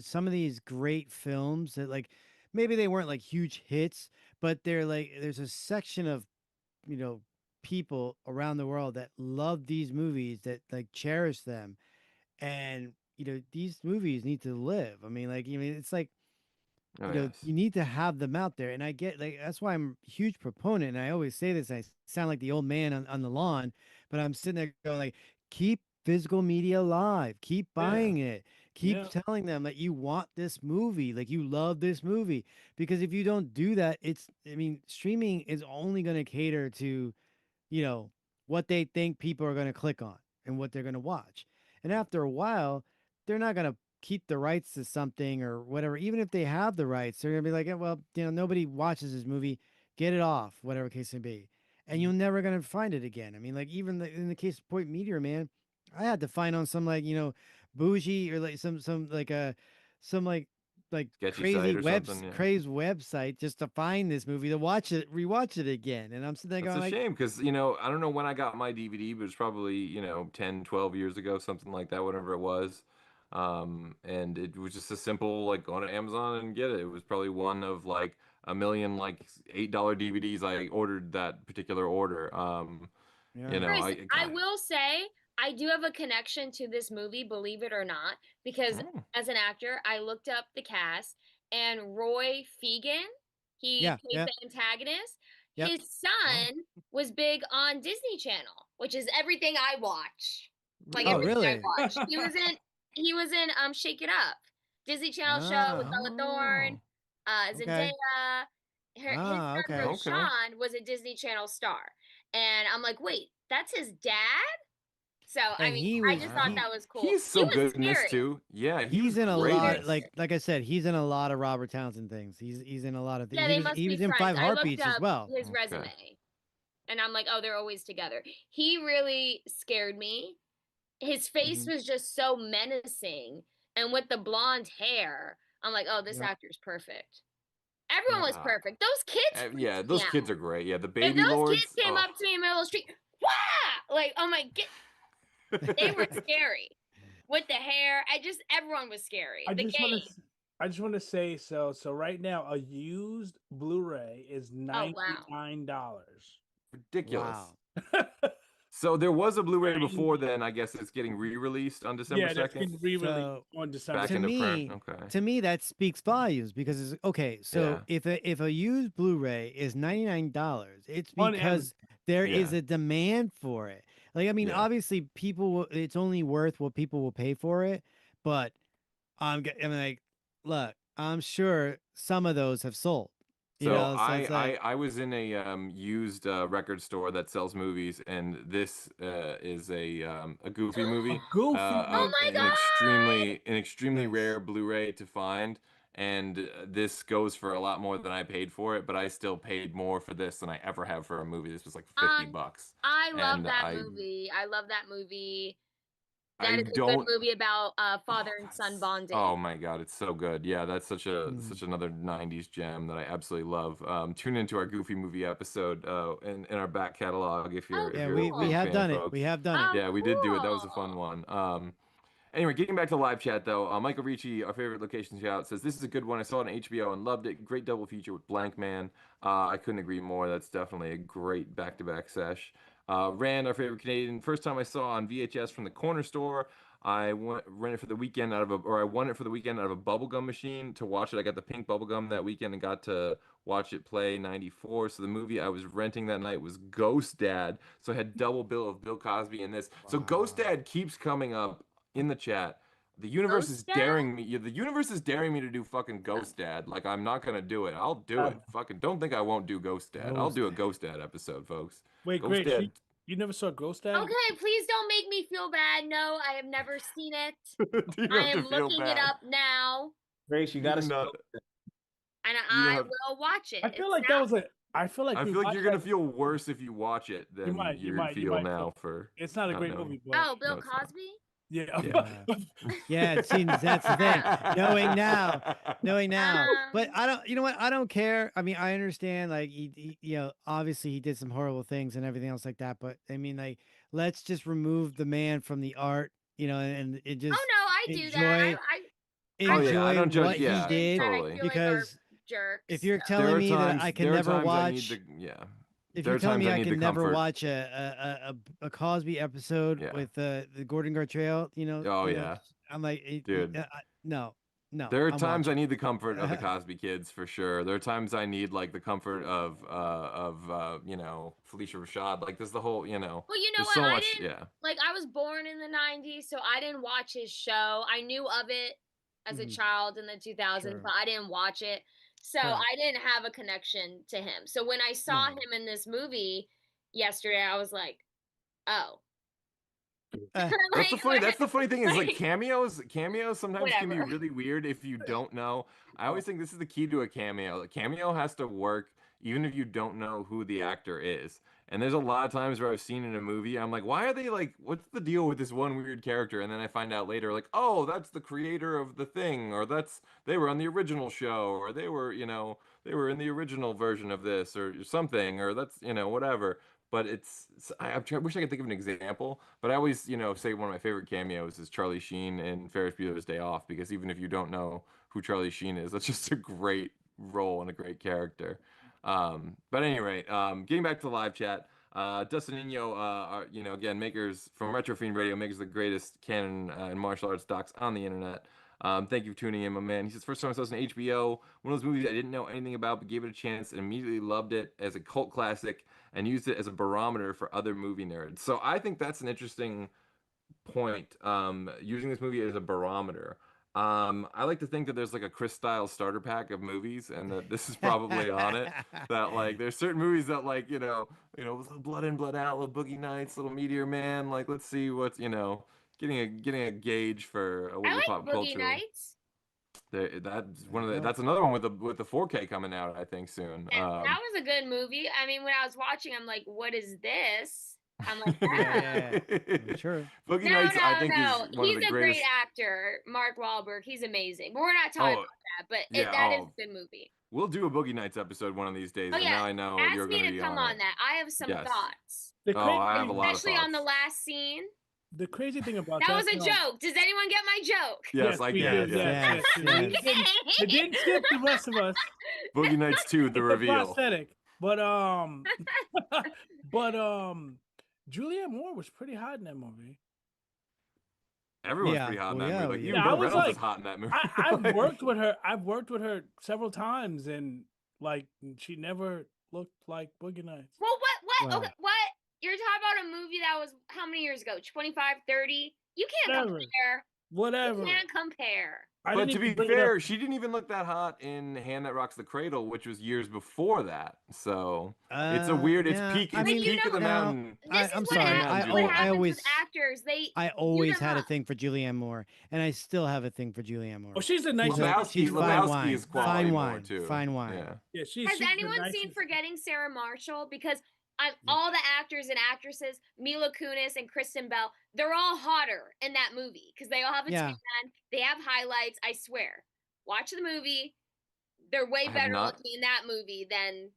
[SPEAKER 10] some of these great films that like maybe they weren't like huge hits, but they're like there's a section of people around the world that love these movies, that like cherish them, and these movies need to live. I mean, it's like you need to have them out there. And I get like that's why I'm a huge proponent, and I always say this, I sound like the old man on the lawn, but I'm sitting there going like, keep physical media alive, keep buying it, keep telling them that you want this movie, like you love this movie, because if you don't do that, streaming is only going to cater to what they think people are going to click on and what they're going to watch. And after a while, they're not going to keep the rights to something or whatever. Even if they have the rights, they're going to be like, well, nobody watches this movie, get it off, whatever case may be. And you're never going to find it again. I mean, like even in the case of Point Meteor Man, I had to find on some like, bougie or like some crazy crazy website just to find this movie, to rewatch it again. And I'm sitting there going,
[SPEAKER 3] it's a shame because, I don't know when I got my DVD, but it's probably, 10, 12 years ago, something like that, whatever it was. And it was just a simple, like, go on Amazon and get it. It was probably one of like a million, like $8 DVDs I ordered that particular order.
[SPEAKER 14] Chris, I will say I do have a connection to this movie, believe it or not, because as an actor, I looked up the cast, and Roy Fegan, he played the antagonist. His son was big on Disney Channel, which is everything I watch. Like everything I watch. He was in Shake It Up, Disney Channel show with Bella Thorne, Zendaya. His son Roshan was a Disney Channel star, and I'm like, wait, that's his dad. So I mean, I just thought that was cool.
[SPEAKER 3] He's so
[SPEAKER 14] was
[SPEAKER 3] good in this
[SPEAKER 14] scary.
[SPEAKER 3] too. Yeah,
[SPEAKER 10] He's in a
[SPEAKER 3] great.
[SPEAKER 10] lot. Like I said, he's in a lot of Robert Townsend things. He's in a lot of things.
[SPEAKER 14] Yeah, they must
[SPEAKER 10] he
[SPEAKER 14] be
[SPEAKER 10] was in
[SPEAKER 14] friends.
[SPEAKER 10] 5
[SPEAKER 14] I looked
[SPEAKER 10] Heartbeats as
[SPEAKER 14] up
[SPEAKER 10] well.
[SPEAKER 14] his resume, and I'm like, oh, they're always together. He really scared me. His face was just so menacing, and with the blonde hair, I'm like, oh, this actor's perfect. Everyone was perfect. Those kids.
[SPEAKER 3] Yeah, those kids are great. Yeah, the
[SPEAKER 14] If
[SPEAKER 3] baby
[SPEAKER 14] those
[SPEAKER 3] lords.
[SPEAKER 14] kids came up to me in the middle of the street, wah! Like, oh my god, they were scary with the hair. Everyone was scary.
[SPEAKER 13] I just want to say so right now a used Blu-ray is $99.
[SPEAKER 3] Ridiculous. So there was a Blu-ray before then. I guess it's getting re-released on December 2nd.
[SPEAKER 13] That's getting re-released on December.
[SPEAKER 10] To me, that speaks volumes because it's okay. So if a used Blu-ray is $99, it's because there is a demand for it. Like, I mean, obviously, it's only worth what people will pay for it. But I'm like, look, I'm sure some of those have sold.
[SPEAKER 3] I was in a used record store that sells movies, and this is a Goofy movie.
[SPEAKER 13] Oh
[SPEAKER 14] my god!
[SPEAKER 3] An extremely rare Blu-ray to find, and this goes for a lot more than I paid for it. But I still paid more for this than I ever have for a movie. This was like $50.
[SPEAKER 14] I love that movie. I love that movie. That is a good movie about father and son bonding.
[SPEAKER 3] Oh my god, it's so good. Yeah, that's such another 90s gem that I absolutely love. Tune into our Goofy movie episode in our back catalog if you're
[SPEAKER 10] we have done it. We have done it.
[SPEAKER 3] Yeah, we did do it. That was a fun one. Anyway, getting back to the live chat though, Michael Ricci, our favorite location shout, says this is a good one. I saw it on HBO and loved it. Great double feature with Blank Man. I couldn't agree more. That's definitely a great back-to-back sesh. Rand, our favorite Canadian, first time I saw on VHS from the corner store. I won it for the weekend out of a bubblegum machine to watch it. I got the pink bubblegum that weekend and got to watch it play 94. So the movie I was renting that night was Ghost Dad. So I had double bill of Bill Cosby in this. So Ghost Dad keeps coming up in the chat. The universe is daring me. The universe is daring me to do fucking Ghost Dad. Like, I'm not gonna do it. I'll do it. Fucking don't think I won't do Ghost Dad. I'll do a Ghost Dad episode, folks.
[SPEAKER 13] Wait,
[SPEAKER 3] Ghost
[SPEAKER 13] Grace, you never saw Ghost Dad?
[SPEAKER 14] Okay, please don't make me feel bad. No, I have never seen it. I am looking it up now.
[SPEAKER 12] Grace, you gotta
[SPEAKER 14] and I will watch it.
[SPEAKER 13] I feel like that was I feel like
[SPEAKER 3] you're gonna feel worse if you watch it than you feel now.
[SPEAKER 13] It's not a great movie.
[SPEAKER 14] Oh, Bill Cosby?
[SPEAKER 10] Yeah, it seems that's the thing. Knowing now. But I don't. You know what? I don't care. I mean, I understand. Like, he obviously he did some horrible things and everything else like that. But I mean, like, let's just remove the man from the art. And it just.
[SPEAKER 14] Oh no, I do that.
[SPEAKER 10] Enjoy what he did
[SPEAKER 3] totally.
[SPEAKER 10] because
[SPEAKER 14] jerks.
[SPEAKER 10] if you're telling me that I can never watch. If you're telling me I can never watch a Cosby episode with the Gordon Gartrell, I'm like,
[SPEAKER 3] dude,
[SPEAKER 10] no.
[SPEAKER 3] There are times I need the comfort of the Cosby Kids for sure. There are times I need like the comfort of Felicia Rashad. Like, there's the whole,
[SPEAKER 14] Well, you know what?
[SPEAKER 3] So
[SPEAKER 14] I
[SPEAKER 3] much,
[SPEAKER 14] didn't like. I was born in the '90s, so I didn't watch his show. I knew of it as a child in the 2000s, but I didn't watch it. So I didn't have a connection to him. So when I saw him in this movie yesterday, I was like, oh.
[SPEAKER 3] That's the funny thing is like cameos sometimes can be really weird if you don't know. I always think this is the key to a cameo. A cameo has to work even if you don't know who the actor is. And there's a lot of times where I've seen in a movie, I'm like, why are they like, what's the deal with this one weird character? And then I find out later, like, oh, that's the creator of the thing, or they were on the original show, or they were in the original version of this, or something, or that's, whatever. But I wish I could think of an example, but I always, say one of my favorite cameos is Charlie Sheen in Ferris Bueller's Day Off, because even if you don't know who Charlie Sheen is, that's just a great role and a great character. But at any rate, getting back to the live chat, Dustin Nino, again, makers from Retro Fiend Radio, makers the greatest canon and martial arts docs on the internet. Thank you for tuning in, my man. He says, first time I saw this on HBO, one of those movies I didn't know anything about, but gave it a chance and immediately loved it as a cult classic and used it as a barometer for other movie nerds. So I think that's an interesting point, using this movie as a barometer. I like to think that there's like a Chris Stiles starter pack of movies, and that this is probably on it. That like there's certain movies that like little Blood In Blood Out, little Boogie Nights, little Meteor Man. Like let's see what's getting a gauge for a
[SPEAKER 14] I
[SPEAKER 3] little
[SPEAKER 14] like
[SPEAKER 3] pop
[SPEAKER 14] Boogie
[SPEAKER 3] culture.
[SPEAKER 14] Nights.
[SPEAKER 3] That's another one with the 4K coming out, I think, soon.
[SPEAKER 14] That was a good movie. I mean, when I was watching, I'm like, what is this? I'm like,
[SPEAKER 10] Sure.
[SPEAKER 3] Boogie Nights, I think, is one
[SPEAKER 14] he's
[SPEAKER 3] of the
[SPEAKER 14] a
[SPEAKER 3] greatest.
[SPEAKER 14] great actor, Mark Wahlberg. He's amazing. But we're not talking about that. But that is a good movie.
[SPEAKER 3] We'll do a Boogie Nights episode one of these days.
[SPEAKER 14] Oh
[SPEAKER 3] and
[SPEAKER 14] yeah,
[SPEAKER 3] now I know
[SPEAKER 14] ask
[SPEAKER 3] you're
[SPEAKER 14] me
[SPEAKER 3] going to
[SPEAKER 14] to
[SPEAKER 3] be
[SPEAKER 14] come
[SPEAKER 3] on
[SPEAKER 14] on
[SPEAKER 3] it.
[SPEAKER 14] that. I have some
[SPEAKER 3] Yes.
[SPEAKER 14] thoughts.
[SPEAKER 3] I have a lot of
[SPEAKER 14] Especially
[SPEAKER 3] thoughts.
[SPEAKER 14] on the last scene.
[SPEAKER 13] The crazy thing about
[SPEAKER 14] That was a joke. Does anyone get my joke?
[SPEAKER 3] Yes, I
[SPEAKER 13] we
[SPEAKER 3] can.
[SPEAKER 13] did,
[SPEAKER 3] Yes.
[SPEAKER 13] It didn't skip the rest of us.
[SPEAKER 3] Boogie Nights 2, the
[SPEAKER 13] It's a
[SPEAKER 3] reveal.
[SPEAKER 13] prosthetic. But Julianne Moore was pretty hot in that movie.
[SPEAKER 3] Everyone's pretty hot in that movie. Like, even
[SPEAKER 13] I
[SPEAKER 3] Burt
[SPEAKER 13] was
[SPEAKER 3] Reynolds
[SPEAKER 13] like,
[SPEAKER 3] is hot in that movie.
[SPEAKER 13] I've worked with her. I've worked with her several times, and like she never looked like Boogie Nights.
[SPEAKER 14] Well, what?
[SPEAKER 13] Wow.
[SPEAKER 14] Okay, what? You're talking about a movie that was how many years ago? 25, 30? You can't
[SPEAKER 13] Whatever.
[SPEAKER 14] compare.
[SPEAKER 13] Whatever.
[SPEAKER 14] You can't compare.
[SPEAKER 3] But to be fair, she didn't even look that hot in Hand That Rocks the Cradle, which was years before that. So it's a weird. It's peak. It's peak of the mountain.
[SPEAKER 10] I'm sorry. I always
[SPEAKER 14] actors.
[SPEAKER 10] I always had a thing for Julianne Moore, and I still have a thing for Julianne Moore.
[SPEAKER 13] Oh, she's a nice.
[SPEAKER 10] She's fine
[SPEAKER 3] Lebowski
[SPEAKER 10] wine.
[SPEAKER 3] is quality
[SPEAKER 10] Fine
[SPEAKER 3] more,
[SPEAKER 10] wine.
[SPEAKER 3] too.
[SPEAKER 10] Fine wine.
[SPEAKER 13] Yeah,
[SPEAKER 14] Has anyone seen Forgetting Sarah Marshall? Because all the actors and actresses, Mila Kunis and Kristen Bell, they're all hotter in that movie because they all have a tan. They have highlights. I swear. Watch the movie. They're way better looking in that movie than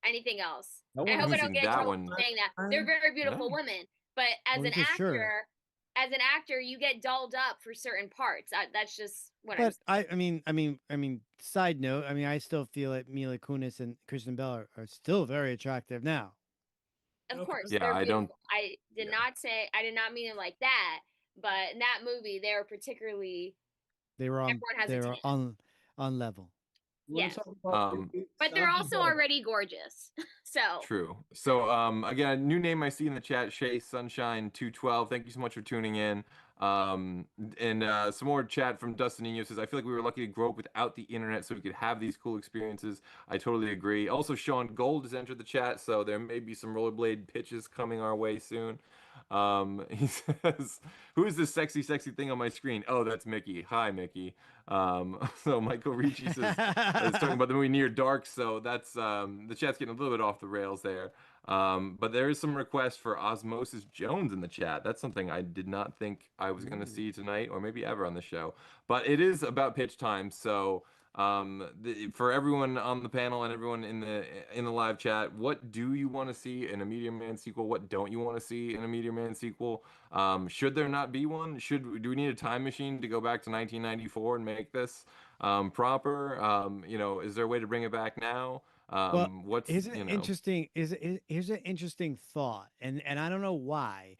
[SPEAKER 14] anything else. I hope I don't get in trouble for saying that. They're very beautiful women, but as an actor, you get dolled up for certain parts. That's just what I'm saying.
[SPEAKER 10] I mean, side note, I still feel that Mila Kunis and Kristen Bell are still very attractive now.
[SPEAKER 14] Of course,
[SPEAKER 3] Yeah,
[SPEAKER 14] they're
[SPEAKER 3] I don't-
[SPEAKER 14] beautiful. I did not mean it like that, but in that movie, they were particularly.
[SPEAKER 10] They were on.
[SPEAKER 14] Everyone has a
[SPEAKER 10] They were
[SPEAKER 14] tan.
[SPEAKER 10] on level.
[SPEAKER 14] Yes, but they're also already gorgeous. So
[SPEAKER 3] True. So again, a new name I see in the chat, Shay Sunshine 212. Thank you so much for tuning in. And some more chat from Dustin Nino says, I feel like we were lucky to grow up without the internet so we could have these cool experiences. I totally agree. Also, Sean Gold has entered the chat, so there may be some rollerblade pitches coming our way soon. He says, who is this sexy thing on my screen? Oh, that's Mickey. Hi, Mickey. So Michael Ricci says, it's talking about the movie Near Dark, so that's the chat's getting a little bit off the rails there. But there is some requests for Osmosis Jones in the chat. That's something I did not think I was going to see tonight, or maybe ever on the show. But it is about pitch time, so for everyone on the panel and everyone in the live chat, what do you want to see in a Meteor Man sequel? What don't you want to see in a Meteor Man sequel? Should there not be one? Do we need a time machine to go back to 1994 and make this proper? Is there a way to bring it back now?
[SPEAKER 10] Here's an interesting thought, and I don't know why,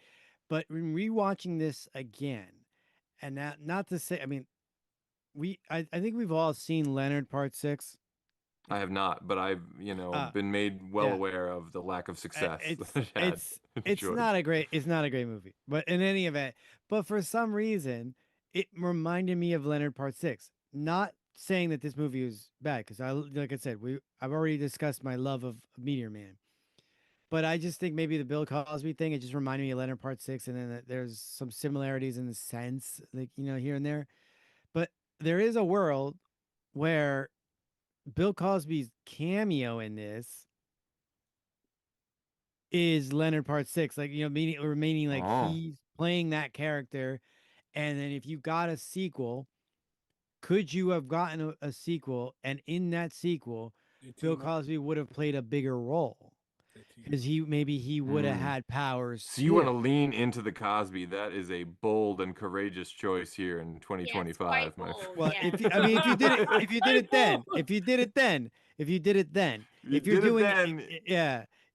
[SPEAKER 10] but when rewatching this again, and not to say, I think we've all seen Leonard Part 6.
[SPEAKER 3] I have not, but I've been made well aware of the lack of success.
[SPEAKER 10] It's not a great movie, but in any event, but for some reason it reminded me of Leonard Part 6. Not saying that this movie was bad, because like I said, I've already discussed my love of Meteor Man, but I just think maybe the Bill Cosby thing, it just reminded me of Leonard Part 6, and then there's some similarities in the sense, like here and there, but there is a world where Bill Cosby's cameo in this is Leonard Part 6, like remaining like he's playing that character, and then if you got a sequel, could you have gotten a sequel, and in that sequel, Bill Cosby would have played a bigger role because he would have had powers.
[SPEAKER 3] So you want to lean into the Cosby? That is a bold and courageous choice here in 2025, my friend.
[SPEAKER 10] Well, if you did it then,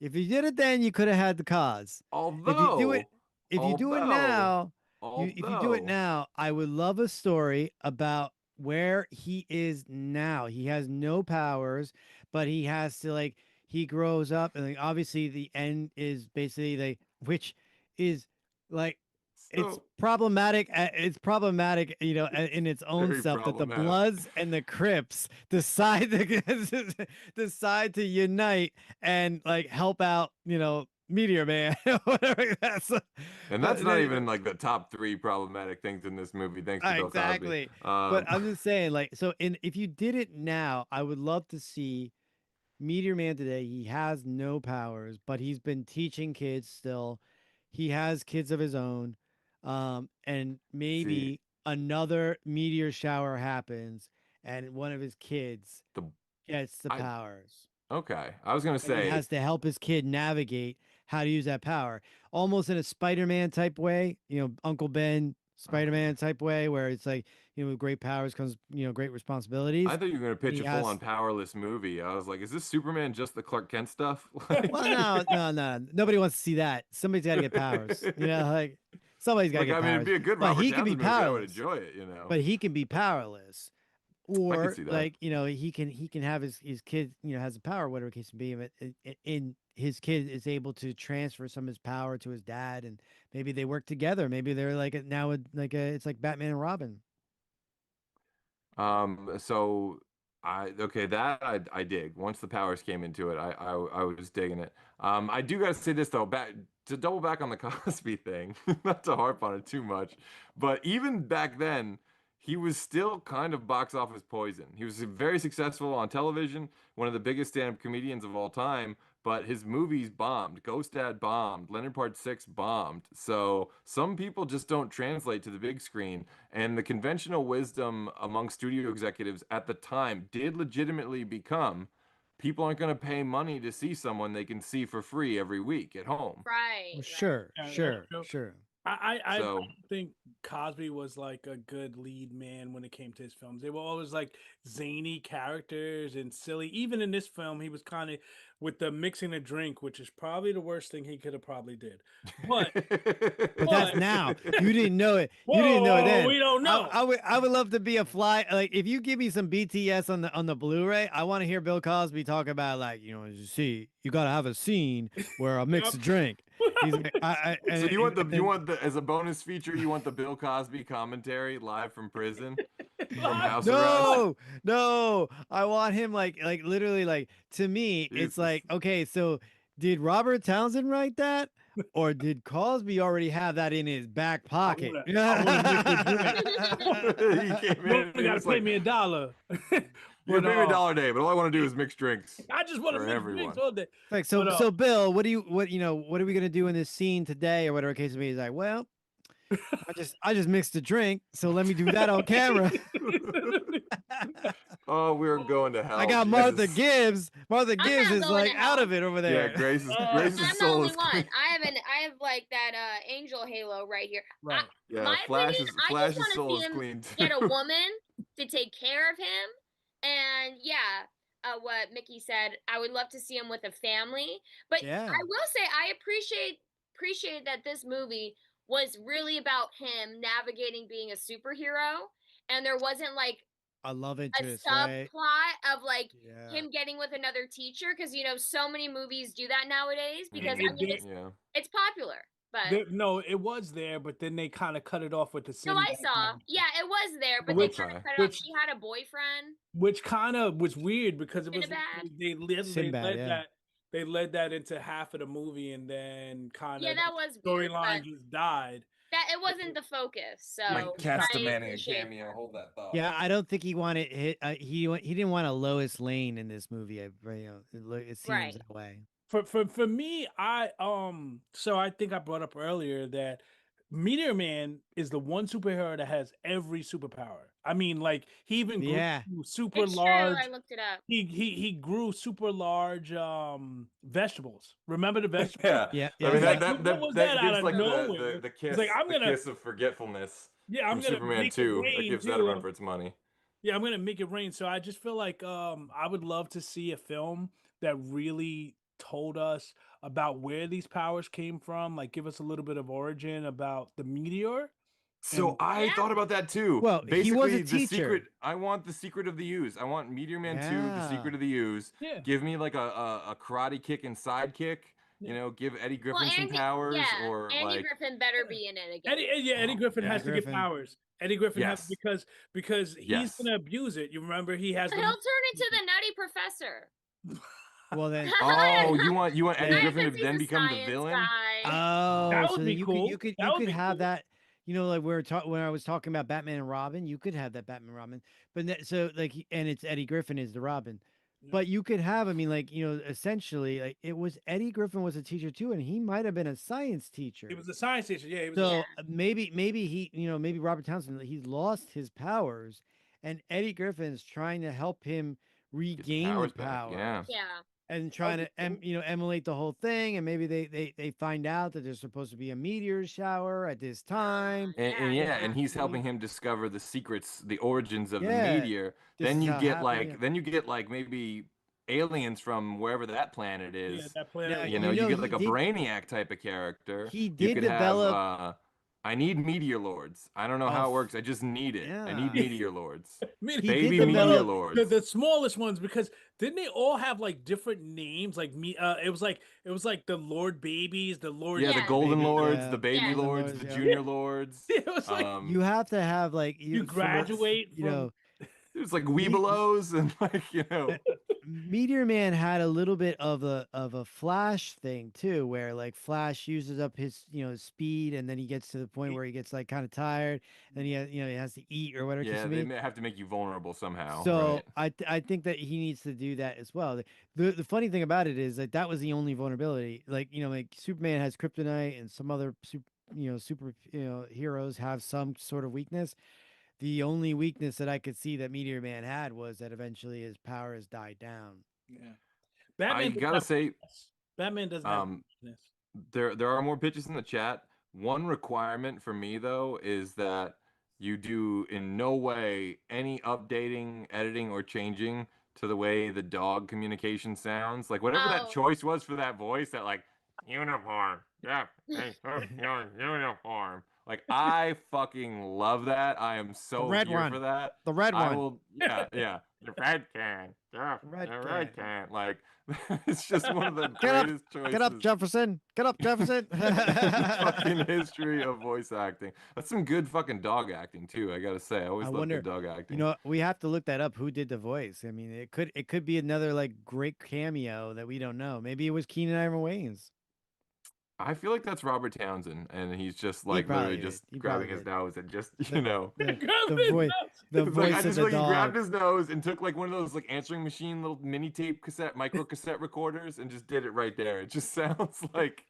[SPEAKER 10] If you did it then, you could have had the cause. If you do it, if you do it now, I would love a story about where he is now. He has no powers, but he has to like he grows up, and like obviously the end is basically like which is like it's problematic. It's problematic, in its own
[SPEAKER 3] Very
[SPEAKER 10] self that the
[SPEAKER 3] problematic.
[SPEAKER 10] Bloods and the Crips decide to unite and like help out, Meteor Man, whatever that's.
[SPEAKER 3] And that's not even like the top 3 problematic things in this movie. Thanks to Bill Cosby.
[SPEAKER 10] Exactly. But I'm just saying, like, so if you did it now, I would love to see Meteor Man today. He has no powers, but he's been teaching kids still. He has kids of his own. And maybe another meteor shower happens and one of his kids gets the powers.
[SPEAKER 3] Okay, I was gonna
[SPEAKER 10] And
[SPEAKER 3] say
[SPEAKER 10] he has to help his kid navigate how to use that power, almost in a Spider-Man type way, Uncle Ben Spider-Man type way, where it's like, with great powers comes, great responsibilities.
[SPEAKER 3] I thought you were gonna pitch
[SPEAKER 10] He
[SPEAKER 3] a full-on powerless movie. I was like, is this Superman just the Clark Kent stuff?
[SPEAKER 10] Well, no. Nobody wants to see that. Somebody's got to get powers. like somebody's got to get powers.
[SPEAKER 3] I mean, it'd be a good
[SPEAKER 10] but
[SPEAKER 3] Robert
[SPEAKER 10] he can be
[SPEAKER 3] Townsend movie. I would
[SPEAKER 10] powerless.
[SPEAKER 3] enjoy it,
[SPEAKER 10] But he can be powerless. Or
[SPEAKER 3] see that.
[SPEAKER 10] like, he can have his kid, has the power, whatever the case may be, but in his kid is able to transfer some of his power to his dad, and maybe they work together. Maybe they're like it's like Batman and Robin.
[SPEAKER 3] So that I dig. Once the powers came into it, I was digging it. I do gotta say this though, to double back on the Cosby thing, not to harp on it too much, but even back then, he was still kind of box office poison. He was very successful on television, one of the biggest stand-up comedians of all time, but his movies bombed. Ghost Dad bombed. Leonard Part 6 bombed. So some people just don't translate to the big screen. And the conventional wisdom among studio executives at the time did legitimately become, people aren't going to pay money to see someone they can see for free every week at home.
[SPEAKER 14] Right.
[SPEAKER 10] Well, sure.
[SPEAKER 13] I don't think Cosby was like a good lead man when it came to his films. They were always like zany characters and silly. Even in this film, he was kind of with the mixing a drink, which is probably the worst thing he could have probably did. But
[SPEAKER 10] that's now. You didn't know it. You didn't know it then.
[SPEAKER 13] We don't know.
[SPEAKER 10] I would love to be a fly. Like if you give me some BTS on the Blu-ray, I want to hear Bill Cosby talk about like, as you see, you got to have a scene where I mix a drink. He's like,
[SPEAKER 3] so you want the as a bonus feature, you want the Bill Cosby commentary live from prison, from house arrest?
[SPEAKER 10] No, I want him like literally like, to me, it's like, okay, so did Robert Townsend write that, or did Cosby already have that in his back pocket?
[SPEAKER 13] You gotta pay me $1.
[SPEAKER 3] You pay me $1 a day, but all I want to do is mix drinks.
[SPEAKER 13] I just want to mix drinks all day.
[SPEAKER 10] Like so, Bill, what are we gonna do in this scene today, or whatever case may be? He's like, well, I just mixed a drink, so let me do that on camera.
[SPEAKER 3] Oh, we're going to hell.
[SPEAKER 10] I got Martha Gibbs. Martha Gibbs is like out of it over there.
[SPEAKER 3] Yeah, Grace's
[SPEAKER 14] I'm the
[SPEAKER 3] soul
[SPEAKER 14] only
[SPEAKER 3] is
[SPEAKER 14] one. I have like that angel halo right here.
[SPEAKER 13] Right.
[SPEAKER 14] My opinion, I just
[SPEAKER 3] soul
[SPEAKER 14] want
[SPEAKER 3] is
[SPEAKER 14] to see
[SPEAKER 3] clean.
[SPEAKER 14] him get a woman to take care of him. And what Mickey said, I would love to see him with a family. But I will say I appreciate that this movie was really about him navigating being a superhero, and there wasn't like
[SPEAKER 10] a love
[SPEAKER 14] a
[SPEAKER 10] interest,
[SPEAKER 14] subplot
[SPEAKER 10] right?
[SPEAKER 14] of like him getting with another teacher, because so many movies do that nowadays because it's popular. But
[SPEAKER 13] no, it was there, but then they kind of cut it off with the scene.
[SPEAKER 14] No, I saw. Yeah, it was there, but they kind of cut it off. She had a boyfriend,
[SPEAKER 13] which kind of was weird because it was
[SPEAKER 14] Sinbad.
[SPEAKER 13] they led that into half of the movie, and then kind of
[SPEAKER 14] that was
[SPEAKER 13] storyline just died.
[SPEAKER 14] That it wasn't the focus. So
[SPEAKER 3] Castamania cameo. Hold that thought.
[SPEAKER 10] Yeah, I don't think he wanted he didn't want a Lois Lane in this movie. It seems that way.
[SPEAKER 13] For me, so I think I brought up earlier that Meteor Man is the one superhero that has every superpower. I mean, like he even grew super large.
[SPEAKER 14] True, I looked it up.
[SPEAKER 13] He grew super large vegetables. Remember the vegetables?
[SPEAKER 10] Yeah.
[SPEAKER 3] I mean,
[SPEAKER 13] What was that out of
[SPEAKER 3] like
[SPEAKER 13] nowhere?
[SPEAKER 3] the kiss,
[SPEAKER 13] like,
[SPEAKER 3] the kiss of forgetfulness.
[SPEAKER 13] Yeah, I'm gonna
[SPEAKER 3] Superman 2. That gives that a run for its money.
[SPEAKER 13] Yeah, I'm gonna make it rain. So I just feel like I would love to see a film that really told us about where these powers came from, like give us a little bit of origin about the meteor.
[SPEAKER 3] So I thought about that too.
[SPEAKER 10] Well, he was a
[SPEAKER 3] Basically, the
[SPEAKER 10] teacher.
[SPEAKER 3] secret. I want the secret of the Ooze. I want Meteor Man 2, the secret of the Ooze.
[SPEAKER 13] Yeah.
[SPEAKER 3] Give me like a karate kick and sidekick. You know, give Eddie Griffin some powers, or
[SPEAKER 14] Andy
[SPEAKER 3] like
[SPEAKER 14] Griffin better be in it again.
[SPEAKER 13] Eddie Griffin has to get powers. Eddie Griffin has because he's
[SPEAKER 3] Yes.
[SPEAKER 13] gonna abuse it. You remember he has.
[SPEAKER 14] He'll turn into the Nutty Professor.
[SPEAKER 10] Well then.
[SPEAKER 3] Oh, you want Eddie
[SPEAKER 14] Right,
[SPEAKER 3] Griffin to
[SPEAKER 14] since he's
[SPEAKER 3] then
[SPEAKER 14] a
[SPEAKER 3] become the
[SPEAKER 14] science
[SPEAKER 3] villain?
[SPEAKER 14] guy.
[SPEAKER 10] Oh,
[SPEAKER 13] That
[SPEAKER 10] so
[SPEAKER 13] would
[SPEAKER 10] then
[SPEAKER 13] be
[SPEAKER 10] you
[SPEAKER 13] cool.
[SPEAKER 10] could you
[SPEAKER 13] That would
[SPEAKER 10] could
[SPEAKER 13] be
[SPEAKER 10] have
[SPEAKER 13] cool.
[SPEAKER 10] that. You know, like when I was talking about Batman and Robin, you could have that Batman and Robin, but so like, and it's Eddie Griffin is the Robin, but you could have, I mean, like, you know, essentially, like it was Eddie Griffin was a teacher too, and he might have been a science teacher.
[SPEAKER 13] He was a science teacher. Yeah, he was.
[SPEAKER 10] So maybe he, you know, maybe Robert Townsend, he lost his powers, and Eddie Griffin's trying to help him regain the
[SPEAKER 3] powers back,
[SPEAKER 10] power.
[SPEAKER 14] Yeah.
[SPEAKER 10] And trying to, you know, emulate the whole thing, and maybe they find out that there's supposed to be a meteor shower at this time.
[SPEAKER 3] And he's helping him discover the secrets, the origins of the
[SPEAKER 10] Yeah,
[SPEAKER 3] meteor.
[SPEAKER 10] this
[SPEAKER 3] Then
[SPEAKER 10] is
[SPEAKER 3] you
[SPEAKER 10] how it
[SPEAKER 3] get
[SPEAKER 10] happened,
[SPEAKER 3] like, then you get like maybe aliens from wherever that planet is.
[SPEAKER 13] Yeah, that planet.
[SPEAKER 10] Now,
[SPEAKER 3] You know, you get like a
[SPEAKER 10] he did-
[SPEAKER 3] Brainiac type of character.
[SPEAKER 10] He
[SPEAKER 3] You
[SPEAKER 10] did
[SPEAKER 3] could
[SPEAKER 10] develop.
[SPEAKER 3] Have, I need meteor lords. I don't know how
[SPEAKER 10] Oh,
[SPEAKER 3] it works. I just need it. I need
[SPEAKER 10] yeah.
[SPEAKER 3] meteor lords.
[SPEAKER 10] He
[SPEAKER 3] Baby
[SPEAKER 10] did
[SPEAKER 3] meteor
[SPEAKER 10] develop-
[SPEAKER 3] lords.
[SPEAKER 13] The smallest ones, because didn't they all have like different names? Like me, it was like the Lord babies, the Lord.
[SPEAKER 3] Yeah, the golden
[SPEAKER 10] Baby-
[SPEAKER 3] lords,
[SPEAKER 10] yeah,
[SPEAKER 3] the baby
[SPEAKER 10] golden
[SPEAKER 3] lords,
[SPEAKER 10] lords,
[SPEAKER 3] the
[SPEAKER 10] yeah.
[SPEAKER 3] junior lords.
[SPEAKER 13] It was like
[SPEAKER 10] You have to have like
[SPEAKER 13] you
[SPEAKER 10] from what-
[SPEAKER 13] graduate
[SPEAKER 10] You
[SPEAKER 13] from.
[SPEAKER 10] know,
[SPEAKER 3] There's like Weebelows and like, you know.
[SPEAKER 10] Meteor Man had a little bit of a Flash thing too, where like Flash uses up his, you know, speed, and then he gets to the point where he gets like kind of tired, and he has, you know, he has to eat or whatever.
[SPEAKER 3] Yeah, they may have to make you vulnerable somehow.
[SPEAKER 10] So
[SPEAKER 3] right?
[SPEAKER 10] I think that he needs to do that as well. The funny thing about it is that was the only vulnerability. Like, you know, like Superman has kryptonite, and some other super heroes have some sort of weakness. The only weakness that I could see that Meteor Man had was that eventually his powers died down.
[SPEAKER 13] Yeah, Batman.
[SPEAKER 3] I
[SPEAKER 13] does
[SPEAKER 3] gotta
[SPEAKER 13] not-
[SPEAKER 3] say,
[SPEAKER 13] Batman doesn't have weakness.
[SPEAKER 3] there are more pitches in the chat. One requirement for me though is that you do in no way any updating, editing, or changing to the way the dog communication sounds. Like whatever that choice was for that voice, that like uniform, yeah, uniform. Like I fucking love that. I am so
[SPEAKER 10] red
[SPEAKER 3] here
[SPEAKER 10] one.
[SPEAKER 3] for that.
[SPEAKER 10] The red
[SPEAKER 3] I
[SPEAKER 10] one.
[SPEAKER 3] will, yeah. The red can, yeah,
[SPEAKER 10] Red
[SPEAKER 3] the red
[SPEAKER 10] can.
[SPEAKER 3] can. Like it's just one of the
[SPEAKER 10] Get up,
[SPEAKER 3] greatest choices.
[SPEAKER 10] get up, Jefferson. Get up, Jefferson.
[SPEAKER 3] in the fucking history of voice acting. That's some good fucking dog acting too. I gotta say, I always love
[SPEAKER 10] wonder,
[SPEAKER 3] good dog acting.
[SPEAKER 10] You know, we have to look that up. Who did the voice? I mean, it could be another like great cameo that we don't know. Maybe it was Keenan Ivan Wayans.
[SPEAKER 3] I feel like that's Robert Townsend, and he's just like
[SPEAKER 10] probably
[SPEAKER 3] literally just
[SPEAKER 10] did. He
[SPEAKER 3] grabbing
[SPEAKER 10] probably
[SPEAKER 3] his
[SPEAKER 10] did.
[SPEAKER 3] nose and just the
[SPEAKER 10] voice, the
[SPEAKER 3] It's
[SPEAKER 10] voice
[SPEAKER 3] like, I
[SPEAKER 10] of
[SPEAKER 3] just
[SPEAKER 10] the
[SPEAKER 3] feel like he grabbed
[SPEAKER 10] dog.
[SPEAKER 3] his nose and took like one of those like answering machine little mini tape micro cassette recorders and just did it right there. It just sounds like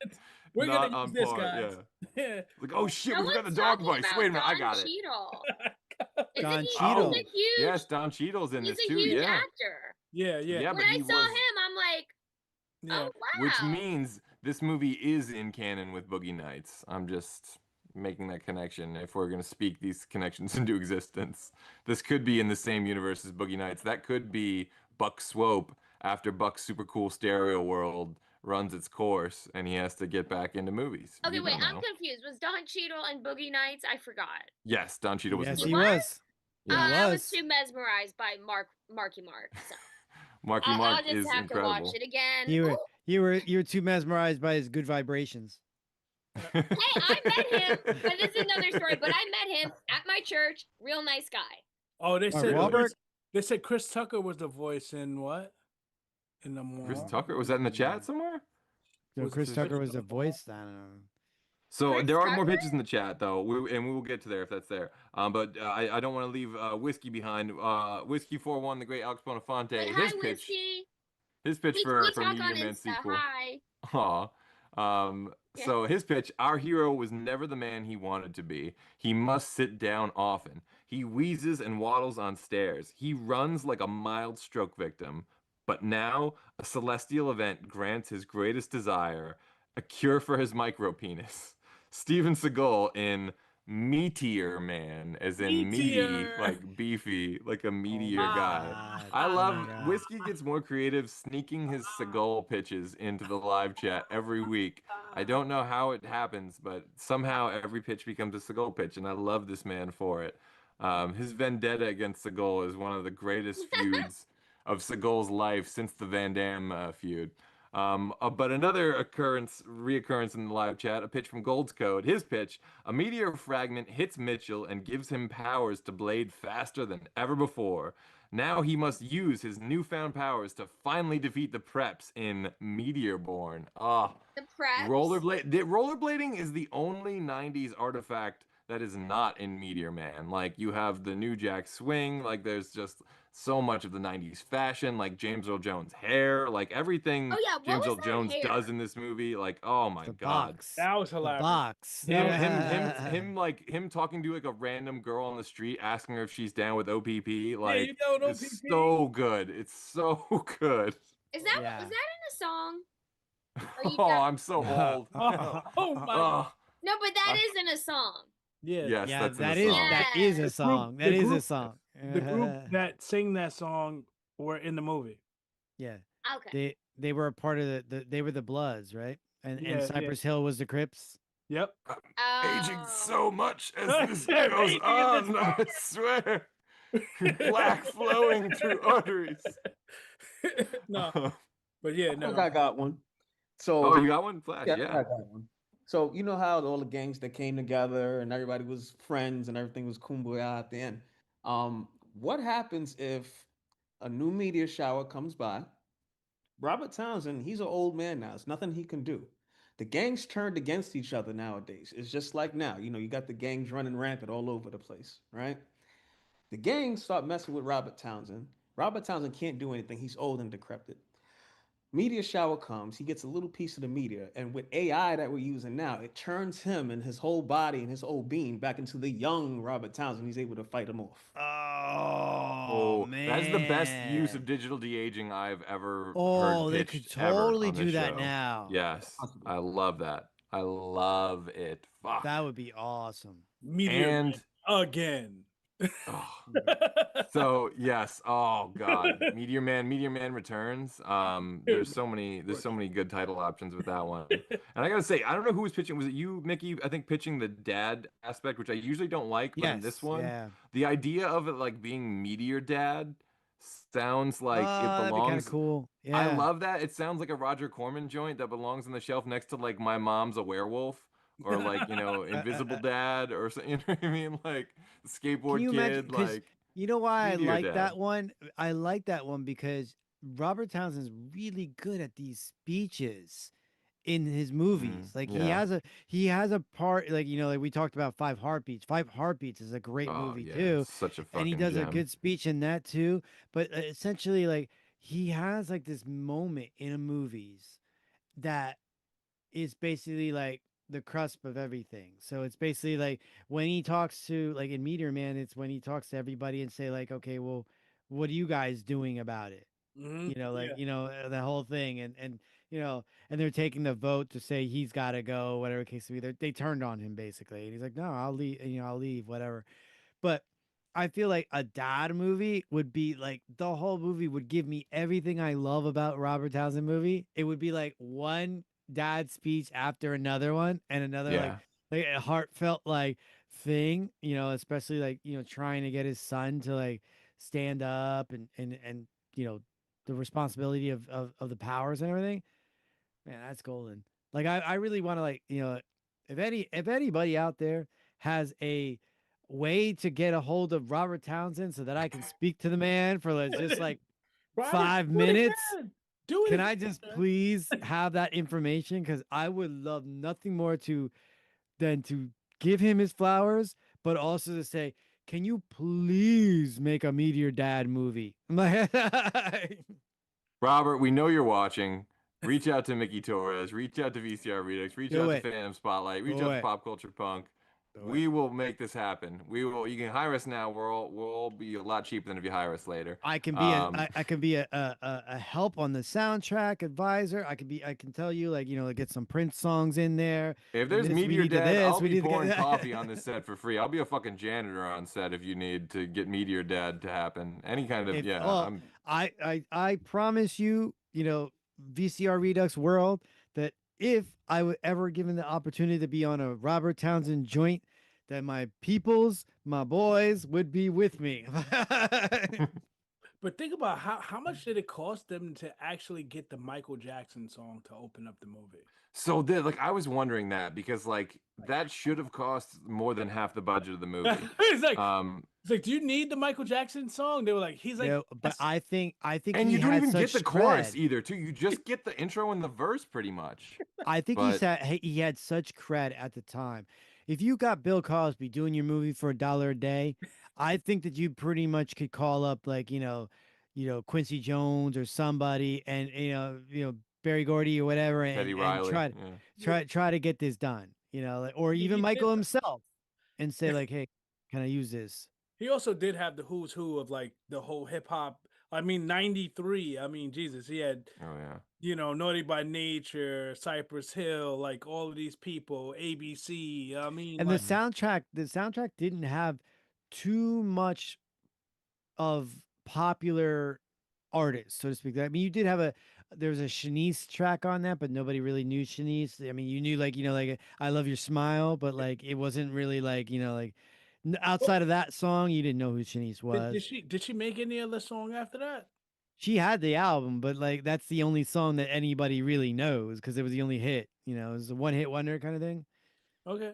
[SPEAKER 13] We're
[SPEAKER 3] not
[SPEAKER 13] gonna use
[SPEAKER 3] on
[SPEAKER 13] this,
[SPEAKER 3] par.
[SPEAKER 13] guys.
[SPEAKER 3] Yeah. Like, oh shit,
[SPEAKER 14] No
[SPEAKER 3] we forgot the
[SPEAKER 14] one's
[SPEAKER 3] dog
[SPEAKER 14] talking
[SPEAKER 3] voice.
[SPEAKER 14] about
[SPEAKER 3] Wait a minute, I
[SPEAKER 14] Don
[SPEAKER 3] got it.
[SPEAKER 14] Cheadle.
[SPEAKER 10] Don
[SPEAKER 14] Isn't he
[SPEAKER 10] Cheadle.
[SPEAKER 14] a huge?
[SPEAKER 3] Yes, Don Cheadle's in
[SPEAKER 14] He's
[SPEAKER 3] this
[SPEAKER 14] a
[SPEAKER 3] too.
[SPEAKER 14] huge
[SPEAKER 3] Yeah.
[SPEAKER 14] actor.
[SPEAKER 13] Yeah.
[SPEAKER 3] Yeah,
[SPEAKER 14] When
[SPEAKER 3] but
[SPEAKER 14] I
[SPEAKER 3] he
[SPEAKER 14] saw
[SPEAKER 3] was,
[SPEAKER 14] him, I'm like, oh wow.
[SPEAKER 3] which means this movie is in canon with Boogie Nights. I'm just making that connection. If we're gonna speak these connections into existence, this could be in the same universe as Boogie Nights. That could be Buck Swope after Buck's super cool stereo world runs its course, and he has to get back into movies.
[SPEAKER 14] Okay,
[SPEAKER 3] You
[SPEAKER 14] wait,
[SPEAKER 3] don't
[SPEAKER 14] I'm
[SPEAKER 3] know.
[SPEAKER 14] confused. Was Don Cheadle and Boogie Nights? I forgot.
[SPEAKER 3] Yes, Don Cheadle was.
[SPEAKER 10] Yes,
[SPEAKER 3] in
[SPEAKER 10] he
[SPEAKER 3] Boogie
[SPEAKER 10] was.
[SPEAKER 3] Yeah.
[SPEAKER 14] I was too mesmerized by Marky Mark. So.
[SPEAKER 3] Marky
[SPEAKER 14] I'll
[SPEAKER 3] Mark
[SPEAKER 14] just
[SPEAKER 3] is
[SPEAKER 14] have
[SPEAKER 3] incredible.
[SPEAKER 14] to watch it again.
[SPEAKER 10] You were too mesmerized by his good vibrations.
[SPEAKER 14] Hey, I met him, but this is another story. But I met him at my church. Real nice guy.
[SPEAKER 13] Oh, they
[SPEAKER 10] Mark
[SPEAKER 13] said
[SPEAKER 10] Wahlberg?
[SPEAKER 13] they said Chris Tucker was the voice in what? In the
[SPEAKER 3] Chris
[SPEAKER 13] mall.
[SPEAKER 3] Tucker, was that in the chat somewhere?
[SPEAKER 10] So
[SPEAKER 13] Was
[SPEAKER 10] Chris
[SPEAKER 13] it
[SPEAKER 10] Tucker
[SPEAKER 13] Chris
[SPEAKER 10] was the voice. I don't know.
[SPEAKER 3] So
[SPEAKER 14] Chris
[SPEAKER 3] there are more
[SPEAKER 14] Tucker?
[SPEAKER 3] pitches in the chat though, and we will get to there if that's there. But I don't want to leave Whiskey behind. Whiskey 41, the great Alex Bonafonte.
[SPEAKER 14] But
[SPEAKER 3] his
[SPEAKER 14] hi,
[SPEAKER 3] pitch,
[SPEAKER 14] Whiskey.
[SPEAKER 3] his pitch
[SPEAKER 14] We
[SPEAKER 3] for
[SPEAKER 14] talk on
[SPEAKER 3] Meteor Man
[SPEAKER 14] Insta.
[SPEAKER 3] sequel.
[SPEAKER 14] Hi.
[SPEAKER 3] Aw. So his pitch: our hero was never the man he wanted to be. He must sit down often. He wheezes and waddles on stairs. He runs like a mild stroke victim. But now a celestial event grants his greatest desire: a cure for his micro penis. Steven Seagal in Meteor Man, as in meaty,
[SPEAKER 13] Meteor.
[SPEAKER 3] like beefy, like a meteor
[SPEAKER 10] my
[SPEAKER 3] guy.
[SPEAKER 10] God.
[SPEAKER 3] I
[SPEAKER 10] Oh
[SPEAKER 3] love
[SPEAKER 10] my God.
[SPEAKER 3] Whiskey gets more creative, sneaking his Seagull pitches into the live chat every week. I don't know how it happens, but somehow every pitch becomes a Seagull pitch, and I love this man for it. His vendetta against Seagull is one of the greatest feuds of Seagull's life since the Van Damme feud. But another reoccurrence in the live chat, a pitch from Gold's Code. His pitch, a meteor fragment hits Mitchell and gives him powers to blade faster than ever before. Now he must use his newfound powers to finally defeat the Preps in Meteorborn. Ah,
[SPEAKER 14] The Preps.
[SPEAKER 3] rollerblading is the only 90s artifact that is not in Meteor Man. Like, you have the New Jack Swing, like there's just so much of the 90s fashion, like James Earl Jones' hair, like everything
[SPEAKER 14] Oh yeah, what
[SPEAKER 3] James
[SPEAKER 14] was
[SPEAKER 3] Earl
[SPEAKER 14] that
[SPEAKER 3] Jones
[SPEAKER 14] hair?
[SPEAKER 3] does in this movie, like, oh my God.
[SPEAKER 10] Box.
[SPEAKER 13] That was
[SPEAKER 10] The
[SPEAKER 13] hilarious.
[SPEAKER 10] box.
[SPEAKER 3] Him talking to like a random girl on the street, asking her if she's down with OPP, like,
[SPEAKER 13] you know
[SPEAKER 3] it's
[SPEAKER 13] OPP.
[SPEAKER 3] so good. It's so good.
[SPEAKER 14] Is that
[SPEAKER 10] Yeah.
[SPEAKER 14] was that in a song? Or you
[SPEAKER 3] Oh,
[SPEAKER 14] got-
[SPEAKER 3] I'm so old.
[SPEAKER 13] Oh my.
[SPEAKER 3] Oh,
[SPEAKER 14] No, but that is in a song.
[SPEAKER 13] Yeah.
[SPEAKER 3] yes,
[SPEAKER 10] Yeah,
[SPEAKER 3] that's in
[SPEAKER 10] that
[SPEAKER 3] the
[SPEAKER 10] is
[SPEAKER 3] song.
[SPEAKER 10] that is a
[SPEAKER 13] The
[SPEAKER 10] song.
[SPEAKER 13] group-
[SPEAKER 10] That
[SPEAKER 13] the
[SPEAKER 10] is a
[SPEAKER 13] group-
[SPEAKER 10] song.
[SPEAKER 13] The group that sing that song were in the movie.
[SPEAKER 10] Yeah.
[SPEAKER 14] Okay.
[SPEAKER 10] They were a part of they were the Bloods, right?
[SPEAKER 13] Yeah,
[SPEAKER 10] And Cypress Hill was the Crips.
[SPEAKER 13] Yep.
[SPEAKER 3] Aging so much as this
[SPEAKER 13] Yeah,
[SPEAKER 3] goes
[SPEAKER 13] aging in this
[SPEAKER 3] on, I swear. Black flowing through arteries.
[SPEAKER 13] No. But yeah,
[SPEAKER 12] I
[SPEAKER 13] no.
[SPEAKER 12] think I got one. So
[SPEAKER 3] Oh, you got one? Flash,
[SPEAKER 12] I
[SPEAKER 3] yeah.
[SPEAKER 12] got one. So you know how all the gangs that came together and everybody was friends and everything was kumbaya at the end. What happens if a new meteor shower comes by? Robert Townsend, he's an old man now. There's nothing he can do. The gangs turned against each other nowadays. It's just like now. You know, you got the gangs running rampant all over the place, right? The gangs start messing with Robert Townsend. Robert Townsend can't do anything. He's old and decrepit. Meteor shower comes, he gets a little piece of the meteor, and with AI that we're using now, it turns him and his whole body and his whole being back into the young Robert Townsend. He's able to fight him off.
[SPEAKER 10] Oh man,
[SPEAKER 3] that's the best use of digital de-aging I've ever
[SPEAKER 10] Oh,
[SPEAKER 3] heard
[SPEAKER 10] they
[SPEAKER 3] pitched
[SPEAKER 10] could
[SPEAKER 3] ever
[SPEAKER 10] totally
[SPEAKER 3] on
[SPEAKER 10] do
[SPEAKER 3] this
[SPEAKER 10] that
[SPEAKER 3] show.
[SPEAKER 10] now.
[SPEAKER 3] Yes, I love that. I love it. Fuck.
[SPEAKER 10] That would be awesome.
[SPEAKER 13] Meteor
[SPEAKER 3] And
[SPEAKER 13] again.
[SPEAKER 3] so yes, oh god, Meteor Man Returns. There's so many good title options with that one. And I gotta say, I don't know who was pitching. Was it you, Mickey? I think pitching the dad aspect, which I usually don't like, but in this one,
[SPEAKER 10] yeah.
[SPEAKER 3] the idea of it like being Meteor Dad sounds like it
[SPEAKER 10] That'd be kind
[SPEAKER 3] belongs.
[SPEAKER 10] of cool. Yeah.
[SPEAKER 3] I love that. It sounds like a Roger Corman joint that belongs on the shelf next to like My Mom's a Werewolf. Or like, you know, Invisible Dad, or something, you know what I mean? Like skateboard
[SPEAKER 10] Can you imagine?
[SPEAKER 3] kid,
[SPEAKER 10] 'Cause
[SPEAKER 3] like
[SPEAKER 10] you know why I
[SPEAKER 3] Meteor
[SPEAKER 10] like
[SPEAKER 3] Dad.
[SPEAKER 10] that one? I like that one because Robert Townsend's really good at these speeches in his movies. Like
[SPEAKER 3] yeah.
[SPEAKER 10] he has a part, like, you know, like we talked about Five Heartbeats. Five Heartbeats is a great
[SPEAKER 3] Oh,
[SPEAKER 10] movie
[SPEAKER 3] yeah,
[SPEAKER 10] too.
[SPEAKER 3] such a
[SPEAKER 10] And he
[SPEAKER 3] fucking
[SPEAKER 10] does a
[SPEAKER 3] gem.
[SPEAKER 10] good speech in that too. But essentially, like, he has like this moment in a movies that is basically like the cusp of everything. So it's basically like when he talks to, like in Meteor Man, it's when he talks to everybody and say like, okay, well, what are you guys doing about it? You know, like, you know, the whole thing, and you know, and they're taking the vote to say he's got to go, whatever case may be. They turned on him basically, and he's like, no, I'll leave. You know, I'll leave, whatever. But I feel like a dad movie would be like the whole movie would give me everything I love about Robert Townsend movie. It would be like one dad speech after another one and another
[SPEAKER 3] Yeah.
[SPEAKER 10] like a heartfelt like thing, you know, especially like, you know, trying to get his son to like stand up and you know, the responsibility of the powers and everything. Man, that's golden. Like I really want to, like, you know, if anybody out there has a way to get a hold of Robert Townsend so that I can speak to the man for like, just like
[SPEAKER 13] Robert,
[SPEAKER 10] 5
[SPEAKER 13] do it
[SPEAKER 10] minutes.
[SPEAKER 13] again. Do it
[SPEAKER 10] Can
[SPEAKER 13] again.
[SPEAKER 10] I just please have that information? Because I would love nothing more than to give him his flowers, but also to say, can you please make a Meteor Dad movie? I'm like,
[SPEAKER 3] Robert, we know you're watching. Reach out to Mickey Torres. Reach out to VCR Redux. Reach
[SPEAKER 10] Do
[SPEAKER 3] out
[SPEAKER 10] it.
[SPEAKER 3] to Fandom Spotlight. Reach
[SPEAKER 10] Do
[SPEAKER 3] out to
[SPEAKER 10] it.
[SPEAKER 3] Pop Culture Punk. We will make this happen. We will. You can hire us now. We'll be a lot cheaper than if you hire us later.
[SPEAKER 10] I can be I can be a help on the soundtrack advisor. I can tell you, like, get some Prince songs in there.
[SPEAKER 3] If there's Meteor Dad, I'll be pouring coffee on this set for free. I'll be a fucking janitor on set if you need to get Meteor Dad to happen. Any kind of
[SPEAKER 10] I promise you, VCR Redux world, that if I were ever given the opportunity to be on a Robert Townsend joint, that my peoples, my boys, would be with me.
[SPEAKER 13] But think about how much did it cost them to actually get the Michael Jackson song to open up the movie?
[SPEAKER 3] So I was wondering that because that should have cost more than half the budget of the movie.
[SPEAKER 13] It's like, do you need the Michael Jackson song? They were like, he's like,
[SPEAKER 10] no, but I think,
[SPEAKER 3] and you don't even get the chorus either, too. You just get the intro and the verse, pretty much.
[SPEAKER 10] I think he had such cred at the time. If you got Bill Cosby doing your movie for $1 a day, I think that you pretty much could call up Quincy Jones or somebody, and Barry Gordy or whatever, and try to get this done. Or even Michael himself, and say like, hey, can I use this?
[SPEAKER 13] He also did have the who's who of like the whole hip hop. I mean, 93. I mean, Jesus, he had, Naughty by Nature, Cypress Hill, like all of these people, ABC. I mean,
[SPEAKER 10] and the soundtrack didn't have too much of popular artists, so to speak. I mean, you did have there was a Shanice track on that, but nobody really knew Shanice. I mean, you knew like I Love Your Smile, but like it wasn't really outside of that song, you didn't know who Shanice was.
[SPEAKER 13] Did she make any other song after that?
[SPEAKER 10] She had the album, but like that's the only song that anybody really knows because it was the only hit. It was a one-hit wonder kind of thing.
[SPEAKER 13] Okay,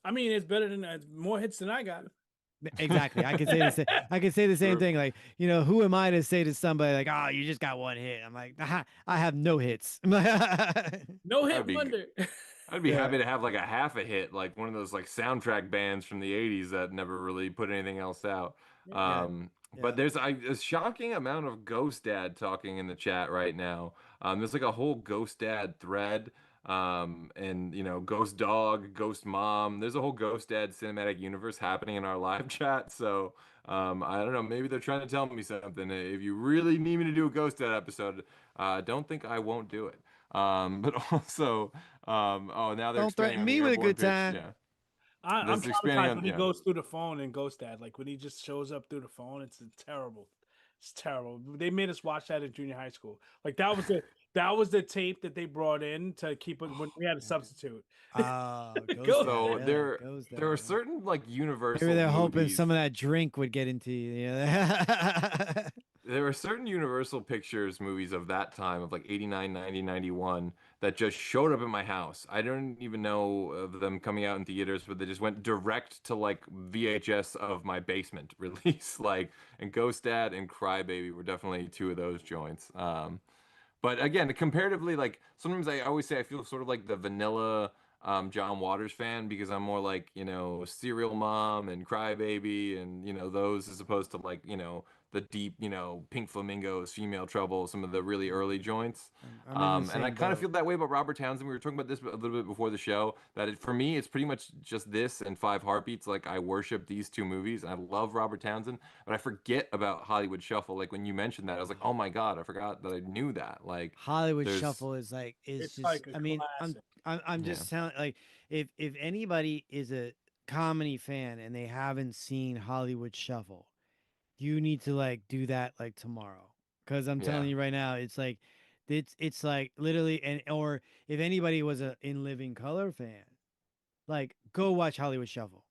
[SPEAKER 13] I mean it's better than more hits than I got.
[SPEAKER 10] Exactly, I can say the same. I can say the same thing. Like, who am I to say to somebody like, "Oh, you just got one hit"? I'm like, I have no hits.
[SPEAKER 13] No hit wonder.
[SPEAKER 3] I'd be happy to have like a half a hit, like one of those like soundtrack bands from the 80s that never really put anything else out. But there's a shocking amount of Ghost Dad talking in the chat right now. There's like a whole Ghost Dad thread, and Ghost Dog, Ghost Mom. There's a whole Ghost Dad cinematic universe happening in our live chat. So I don't know, maybe they're trying to tell me something. If you really need me to do a Ghost Dad episode, don't think I won't do it. But also, now they're
[SPEAKER 10] don't threaten me with a good time.
[SPEAKER 3] Yeah.
[SPEAKER 13] I'm traumatized when he goes through the phone and Ghost Dad. Like when he just shows up through the phone, it's terrible. It's terrible. They made us watch that in junior high school. Like that was the tape that they brought in to keep it when we had a substitute.
[SPEAKER 3] So there are certain like universal.
[SPEAKER 10] Maybe they're hoping some of that drink would get into you.
[SPEAKER 3] There are certain Universal Pictures movies of that time, of like 89, 90, 91, that just showed up at my house. I don't even know of them coming out in theaters, but they just went direct to like VHS of my basement release. And Ghost Dad and Crybaby were definitely two of those joints. But again, comparatively, like sometimes I always say I feel sort of like the vanilla John Waters fan because I'm more like, Serial Mom and Crybaby and, those as opposed to like, the deep, Pink Flamingos, Female Trouble, some of the really early joints. And I kind of feel that way about Robert Townsend. We were talking about this a little bit before the show, that for me, it's pretty much just this and Five Heartbeats. Like I worship these two movies. I love Robert Townsend, but I forget about Hollywood Shuffle. Like when you mentioned that, I was like, oh my God, I forgot that I knew that. Like
[SPEAKER 10] Hollywood Shuffle is just,
[SPEAKER 13] like
[SPEAKER 10] I mean, I'm just telling, like, if anybody is a comedy fan and they haven't seen Hollywood Shuffle, you need to like do that like tomorrow, because I'm telling you right now, it's like literally, or if anybody was a In Living Color fan, like go watch Hollywood Shuffle.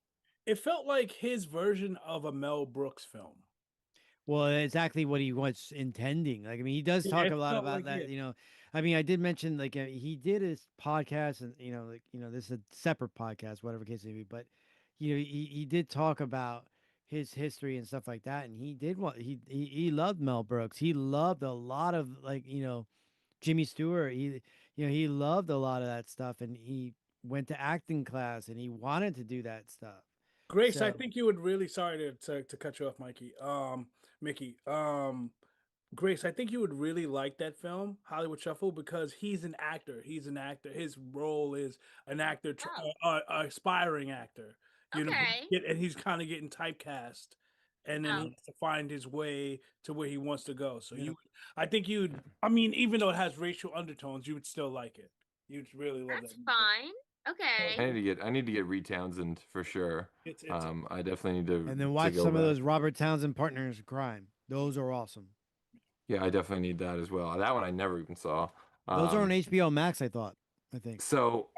[SPEAKER 13] It felt like his version of a Mel Brooks film.
[SPEAKER 10] Well, exactly what he was intending. Like, I mean, he does talk a lot about that. I mean, I did mention like he did his podcast, and this is a separate podcast, whatever case may be. But he did talk about his history and stuff like that, and he loved Mel Brooks. He loved a lot of like Jimmy Stewart. He loved a lot of that stuff, and he went to acting class, and he wanted to do that stuff.
[SPEAKER 13] Grace, I think you would really sorry to cut you off, Mickey. Grace, I think you would really like that film, Hollywood Shuffle, because he's an actor. He's an actor. His role is an actor, aspiring actor. You know,
[SPEAKER 14] Okay.
[SPEAKER 13] and he's kind of getting typecast, and then he
[SPEAKER 14] Oh.
[SPEAKER 13] has to find his way to where he wants to go. So I think you'd. I mean, even though it has racial undertones, you would still like it. You'd really love
[SPEAKER 14] That's
[SPEAKER 13] that.
[SPEAKER 14] fine. Okay.
[SPEAKER 3] I need to get Reed Townsend for sure.
[SPEAKER 13] It's
[SPEAKER 3] I definitely need to
[SPEAKER 10] And then watch
[SPEAKER 3] go
[SPEAKER 10] some of
[SPEAKER 3] back.
[SPEAKER 10] those Robert Townsend Partners in Crime. Those are awesome.
[SPEAKER 3] Yeah, I definitely need that as well. That one I never even saw.
[SPEAKER 10] Those are on HBO Max, I think.
[SPEAKER 3] So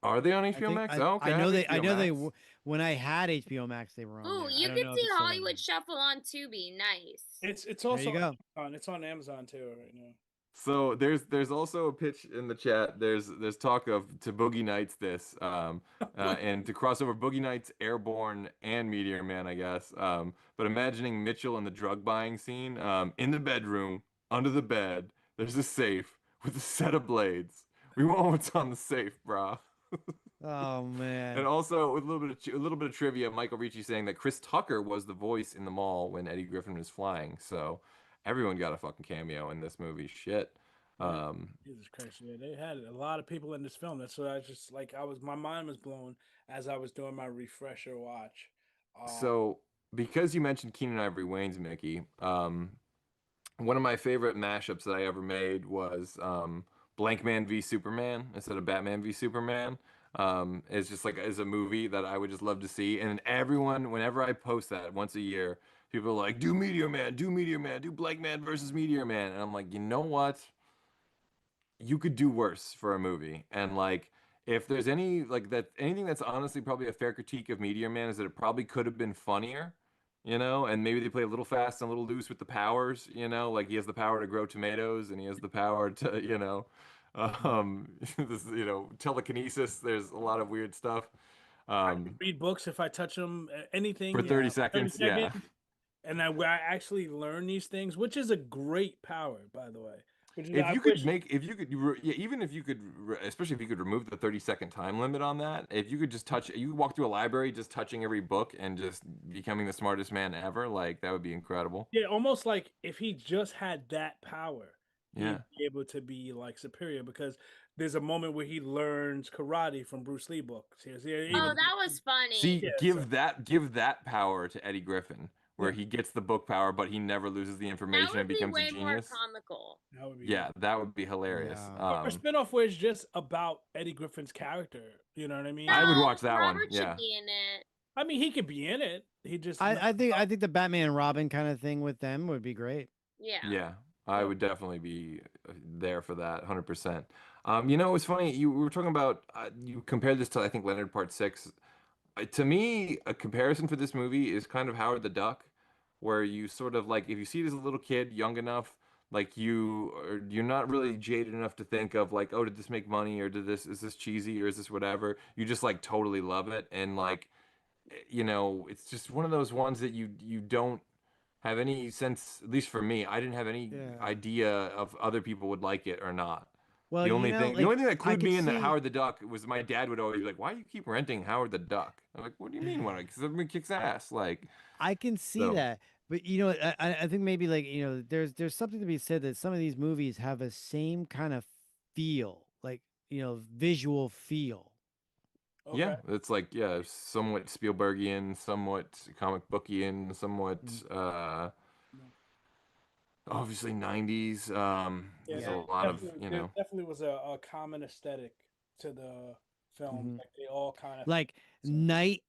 [SPEAKER 3] are they on HBO Max? Oh, okay.
[SPEAKER 10] I know they. I
[SPEAKER 3] HBO
[SPEAKER 10] know they.
[SPEAKER 3] Max.
[SPEAKER 10] When I had HBO Max, they were on.
[SPEAKER 14] Ooh,
[SPEAKER 10] there.
[SPEAKER 14] you could see Hollywood Shuffle on Tubi. Nice.
[SPEAKER 13] It's also
[SPEAKER 10] you go.
[SPEAKER 13] It's on Amazon too right now.
[SPEAKER 3] So there's also a pitch in the chat. There's talk of to Boogie Nights and to cross over Boogie Nights, Airborne, and Meteor Man, I guess. But imagining Mitchell in the drug buying scene, in the bedroom, under the bed, there's a safe with a set of blades. We want what's on the safe, brah.
[SPEAKER 10] Oh man!
[SPEAKER 3] And also with a little bit of trivia, Michael Ricci saying that Chris Tucker was the voice in the mall when Eddie Griffin was flying. So everyone got a fucking cameo in this movie. Shit.
[SPEAKER 13] Jesus Christ, yeah, they had a lot of people in this film. That's what I just like. My mind was blown as I was doing my refresher watch.
[SPEAKER 3] So because you mentioned Keenan Ivory Wayans, Mickey, one of my favorite mashups that I ever made was Blank Man v Superman instead of Batman v Superman. It's just like as a movie that I would just love to see. And everyone, whenever I post that once a year, people are like, do Meteor Man, do Blank Man versus Meteor Man. And I'm like, you know what? You could do worse for a movie. And like, if there's anything that's honestly probably a fair critique of Meteor Man is that it probably could have been funnier, and maybe they play a little fast and a little loose with the powers, like he has the power to grow tomatoes and he has the power to, telekinesis. There's a lot of weird stuff.
[SPEAKER 13] I can read books if I touch them, anything
[SPEAKER 3] for 30 seconds, yeah.
[SPEAKER 13] And I actually learn these things, which is a great power, by the way.
[SPEAKER 3] Even if you could, especially if you could remove the 30-second time limit on that, if you could just you could walk through a library just touching every book and just becoming the smartest man ever, like that would be incredible.
[SPEAKER 13] Yeah, almost like if he just had that power,
[SPEAKER 3] yeah,
[SPEAKER 13] he'd be able to be like superior, because there's a moment where he learns karate from Bruce Lee books.
[SPEAKER 14] Oh, that was funny.
[SPEAKER 3] See, give that power to Eddie Griffin, where he gets the book power, but he never loses the information and becomes a genius.
[SPEAKER 14] That would be way more comical.
[SPEAKER 3] That would be hilarious.
[SPEAKER 13] Or a spinoff where it's just about Eddie Griffin's character. You know what I mean?
[SPEAKER 3] I would watch that
[SPEAKER 14] Robert
[SPEAKER 3] one. Yeah.
[SPEAKER 14] should be in it.
[SPEAKER 13] I mean, he could be in it. He just.
[SPEAKER 10] I think the Batman and Robin kind of thing with them would be great.
[SPEAKER 14] Yeah.
[SPEAKER 3] Yeah. I would definitely be there for that, 100%. It was funny. We were talking about you compared this to I think Leonard Part 6. To me, a comparison for this movie is kind of Howard the Duck, where you sort of like if you see it as a little kid, young enough, like you're not really jaded enough to think of like, oh, did this make money or is this cheesy or is this whatever? You just like totally love it, and like, it's just one of those ones that you don't have any sense, at least for me, I didn't have any idea of other people would like it or not.
[SPEAKER 10] Well,
[SPEAKER 3] the only thing that clued me in that
[SPEAKER 10] see...
[SPEAKER 3] Howard the Duck was my dad would always be like, "Why do you keep renting Howard the Duck?" I'm like, "What do you mean? Why? Because everybody kicks ass." Like,
[SPEAKER 10] I can see that, but I think maybe like there's something to be said that some of these movies have a same kind of feel, like visual feel.
[SPEAKER 3] Okay. Yeah, it's like somewhat Spielbergian, somewhat comic bookian, somewhat obviously 90s. There's a lot of
[SPEAKER 13] There definitely was a common aesthetic to the film. Like they all kind of
[SPEAKER 10] like night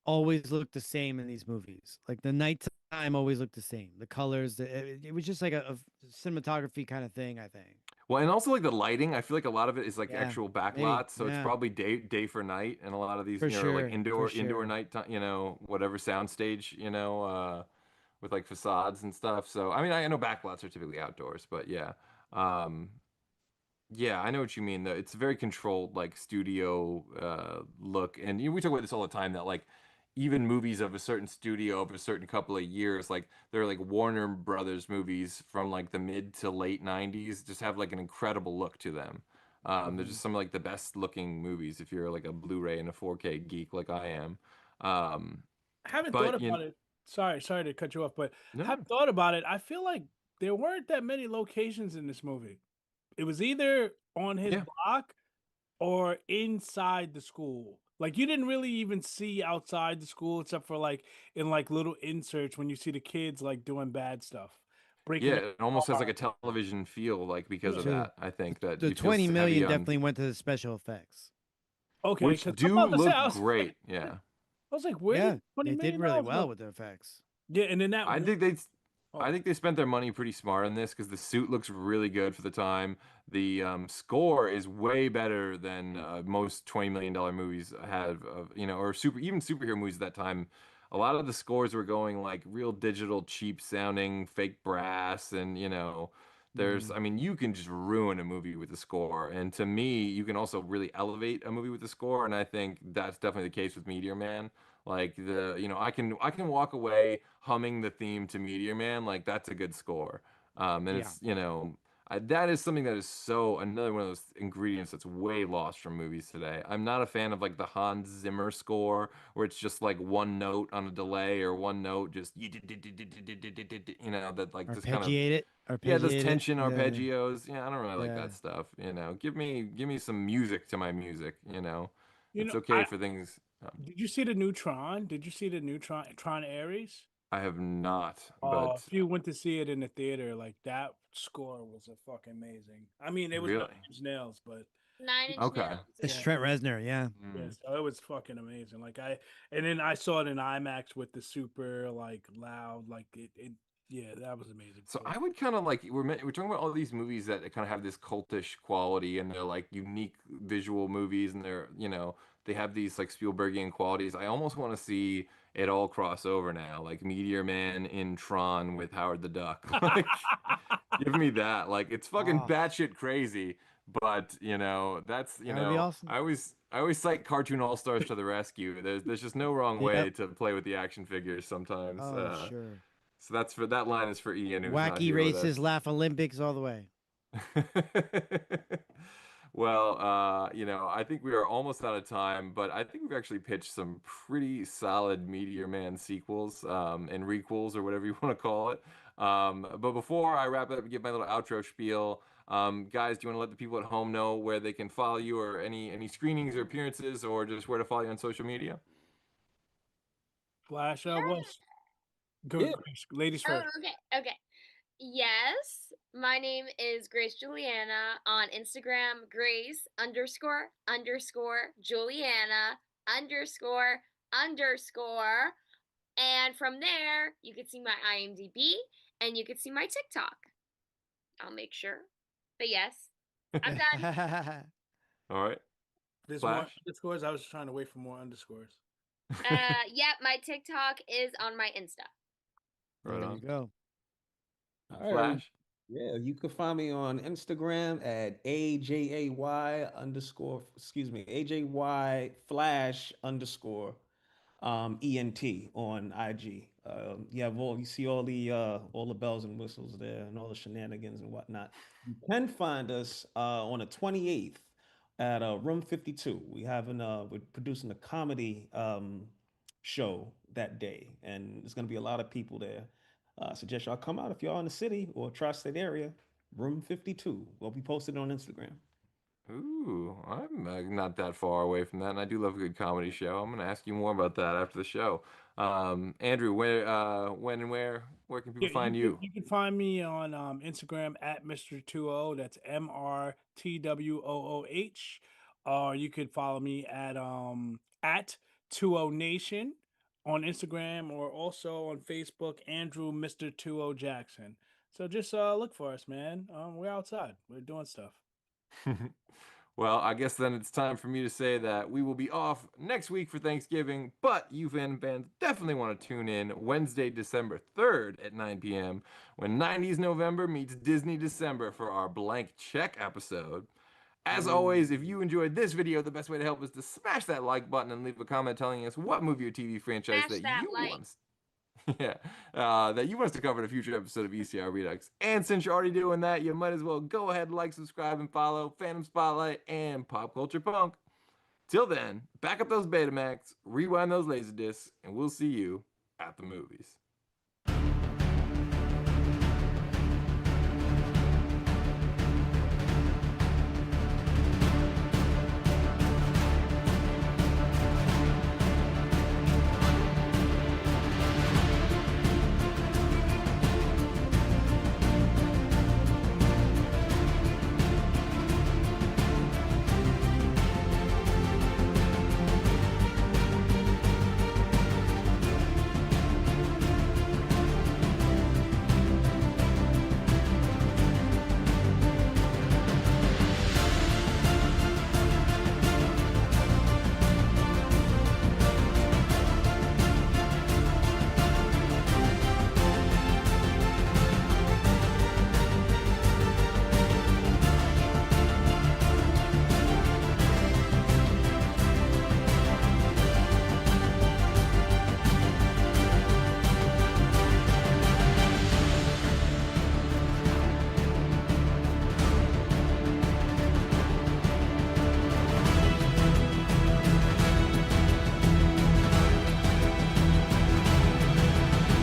[SPEAKER 10] always looked the same in these movies. Like the nighttime always looked the same. The colors, it was just like a cinematography kind of thing, I think.
[SPEAKER 3] Well, and also like the lighting, I feel like a lot of it is like actual backlots, so it's probably day for night, and a lot of these like indoor night, whatever soundstage, with like facades and stuff. So I mean, I know backlots are typically outdoors, but yeah, I know what you mean. Though it's a very controlled like studio look, and we talk about this all the time that like even movies of a certain studio of a certain couple of years, like they're like Warner Brothers movies from like the mid to late 90s, just have like an incredible look to them. They're just some of like the best looking movies if you're like a Blu-ray and a 4K geek like I am.
[SPEAKER 13] I haven't thought about it. Sorry to cut you off, but I haven't thought about it. I feel like there weren't that many locations in this movie. It was either on his block or inside the school. Like you didn't really even see outside the school except for like in like little inserts when you see the kids like doing bad stuff, breaking
[SPEAKER 3] Yeah,
[SPEAKER 13] it.
[SPEAKER 3] it almost has like a television feel, like because of
[SPEAKER 10] True.
[SPEAKER 3] that. I think that
[SPEAKER 10] The
[SPEAKER 3] it feels
[SPEAKER 10] 20
[SPEAKER 3] heavy
[SPEAKER 10] million
[SPEAKER 3] on,
[SPEAKER 10] definitely went to the special effects.
[SPEAKER 13] Okay,
[SPEAKER 3] which
[SPEAKER 13] because
[SPEAKER 3] do look great. Yeah,
[SPEAKER 13] I was like, where
[SPEAKER 10] Yeah,
[SPEAKER 13] did $20
[SPEAKER 10] they did
[SPEAKER 13] million
[SPEAKER 10] really
[SPEAKER 13] go?
[SPEAKER 10] well with the effects.
[SPEAKER 13] Yeah, and then that
[SPEAKER 3] I
[SPEAKER 13] one-
[SPEAKER 3] think they.
[SPEAKER 13] Oh.
[SPEAKER 3] I think they spent their money pretty smart on this because the suit looks really good for the time. The score is way better than most $20 million movies have, or even superhero movies at that time. A lot of the scores were going like real digital, cheap sounding, fake brass, and there's, I mean, you can just ruin a movie with the score. And to me, you can also really elevate a movie with the score, and I think that's definitely the case with Meteor Man. Like I can walk away humming the theme to Meteor Man, like that's a good score. And
[SPEAKER 10] Yeah.
[SPEAKER 3] it's that is something that is so another one of those ingredients that's way lost from movies today. I'm not a fan of like the Hans Zimmer score where it's just like one note on a delay or one note just that like just kind of
[SPEAKER 10] Arpeggiate it.
[SPEAKER 3] yeah, those
[SPEAKER 10] Arpeggiate it.
[SPEAKER 3] tension
[SPEAKER 10] Yeah.
[SPEAKER 3] arpeggios. Yeah, I don't really like
[SPEAKER 10] Yeah.
[SPEAKER 3] that stuff. Give me some music to my music. It's okay
[SPEAKER 13] I
[SPEAKER 3] for things.
[SPEAKER 13] did you see the new Tron? Did you see the new Tron Ares?
[SPEAKER 3] I have not,
[SPEAKER 13] Oh,
[SPEAKER 3] but
[SPEAKER 13] if you went to see it in the theater, like that score was a fucking amazing. I mean, it was
[SPEAKER 3] Really?
[SPEAKER 13] 9 Inch Nails, but
[SPEAKER 14] 9 Inch
[SPEAKER 3] Okay.
[SPEAKER 14] Nails.
[SPEAKER 10] It's
[SPEAKER 14] Yeah.
[SPEAKER 10] Trent Reznor, yeah.
[SPEAKER 13] yeah, so it was fucking amazing. And then I saw it in IMAX with the super like loud, like it yeah, that was amazing.
[SPEAKER 3] So I would kind of like we're talking about all these movies that kind of have this cultish quality and they're like unique visual movies and they're they have these like Spielbergian qualities. I almost want to see it all cross over now, like Meteor Man in Tron with Howard the Duck. Like, give me that. Like it's fucking
[SPEAKER 10] Oh.
[SPEAKER 3] batshit crazy, but that's
[SPEAKER 10] That would be awesome.
[SPEAKER 3] I always cite Cartoon All Stars to the rescue. There's just no wrong way
[SPEAKER 10] Yep.
[SPEAKER 3] to play with the action figures sometimes.
[SPEAKER 10] Oh, sure.
[SPEAKER 3] So that line is for Ian, who's not
[SPEAKER 10] Wacky
[SPEAKER 3] here with
[SPEAKER 10] races,
[SPEAKER 3] us.
[SPEAKER 10] laugh Olympics all the way.
[SPEAKER 3] Well, I think we are almost out of time, but I think we've actually pitched some pretty solid Meteor Man sequels and requels or whatever you want to call it. But before I wrap up and give my little outro spiel, guys, do you want to let the people at home know where they can follow you or any screenings or appearances or just where to follow you on social media?
[SPEAKER 13] Flash what's good, ladies
[SPEAKER 14] Oh,
[SPEAKER 13] first.
[SPEAKER 14] okay. Yes, my name is Grace Julianna on Instagram. Grace __ Julianna __ and from there you can see my IMDb and you can see my TikTok. I'll make sure. But yes, I'm done.
[SPEAKER 3] All right.
[SPEAKER 13] There's more
[SPEAKER 3] Flash?
[SPEAKER 13] underscores. I was trying to wait for more underscores.
[SPEAKER 14] Yep, my TikTok is on my Insta.
[SPEAKER 3] Right
[SPEAKER 10] There
[SPEAKER 3] on.
[SPEAKER 10] you go.
[SPEAKER 12] All right.
[SPEAKER 3] Flash?
[SPEAKER 12] Yeah, you can find me on Instagram at AJAY _ AJY Flash _ ENT on IG. You see all the bells and whistles there and all the shenanigans and whatnot. You can find us on the 28th at Room 52. We're producing a comedy show that day, and there's gonna be a lot of people there. Suggest y'all come out if y'all in the city or tri-state area. Room 52. We'll be posted on Instagram.
[SPEAKER 3] Ooh, I'm not that far away from that, and I do love a good comedy show. I'm gonna ask you more about that after the show. Andrew, when and where can people find you?
[SPEAKER 13] You can find me on Instagram at Mr. 20. That's MRTWOOH. Or you could follow me at 20 Nation on Instagram or also on Facebook, Andrew Mr. 20 Jackson. So just look for us, man. We're outside. We're doing stuff.
[SPEAKER 3] Well, I guess then it's time for me to say that we will be off next week for Thanksgiving, but you fans definitely want to tune in Wednesday, December 3rd at 9 p.m. when 90s November meets Disney December for our blank check episode. As always, if you enjoyed this video, the best way to help is to smash that like button and leave a comment telling us what movie or TV franchise
[SPEAKER 14] Smash that like.
[SPEAKER 3] that you want us to cover in a future episode of VCR Redux. And since you're already doing that, you might as well go ahead, like, subscribe, and follow Fandom, Spotlight, and Pop Culture Punk. Till then, back up those Betamax, rewind those Laserdiscs, and we'll see you at the movies.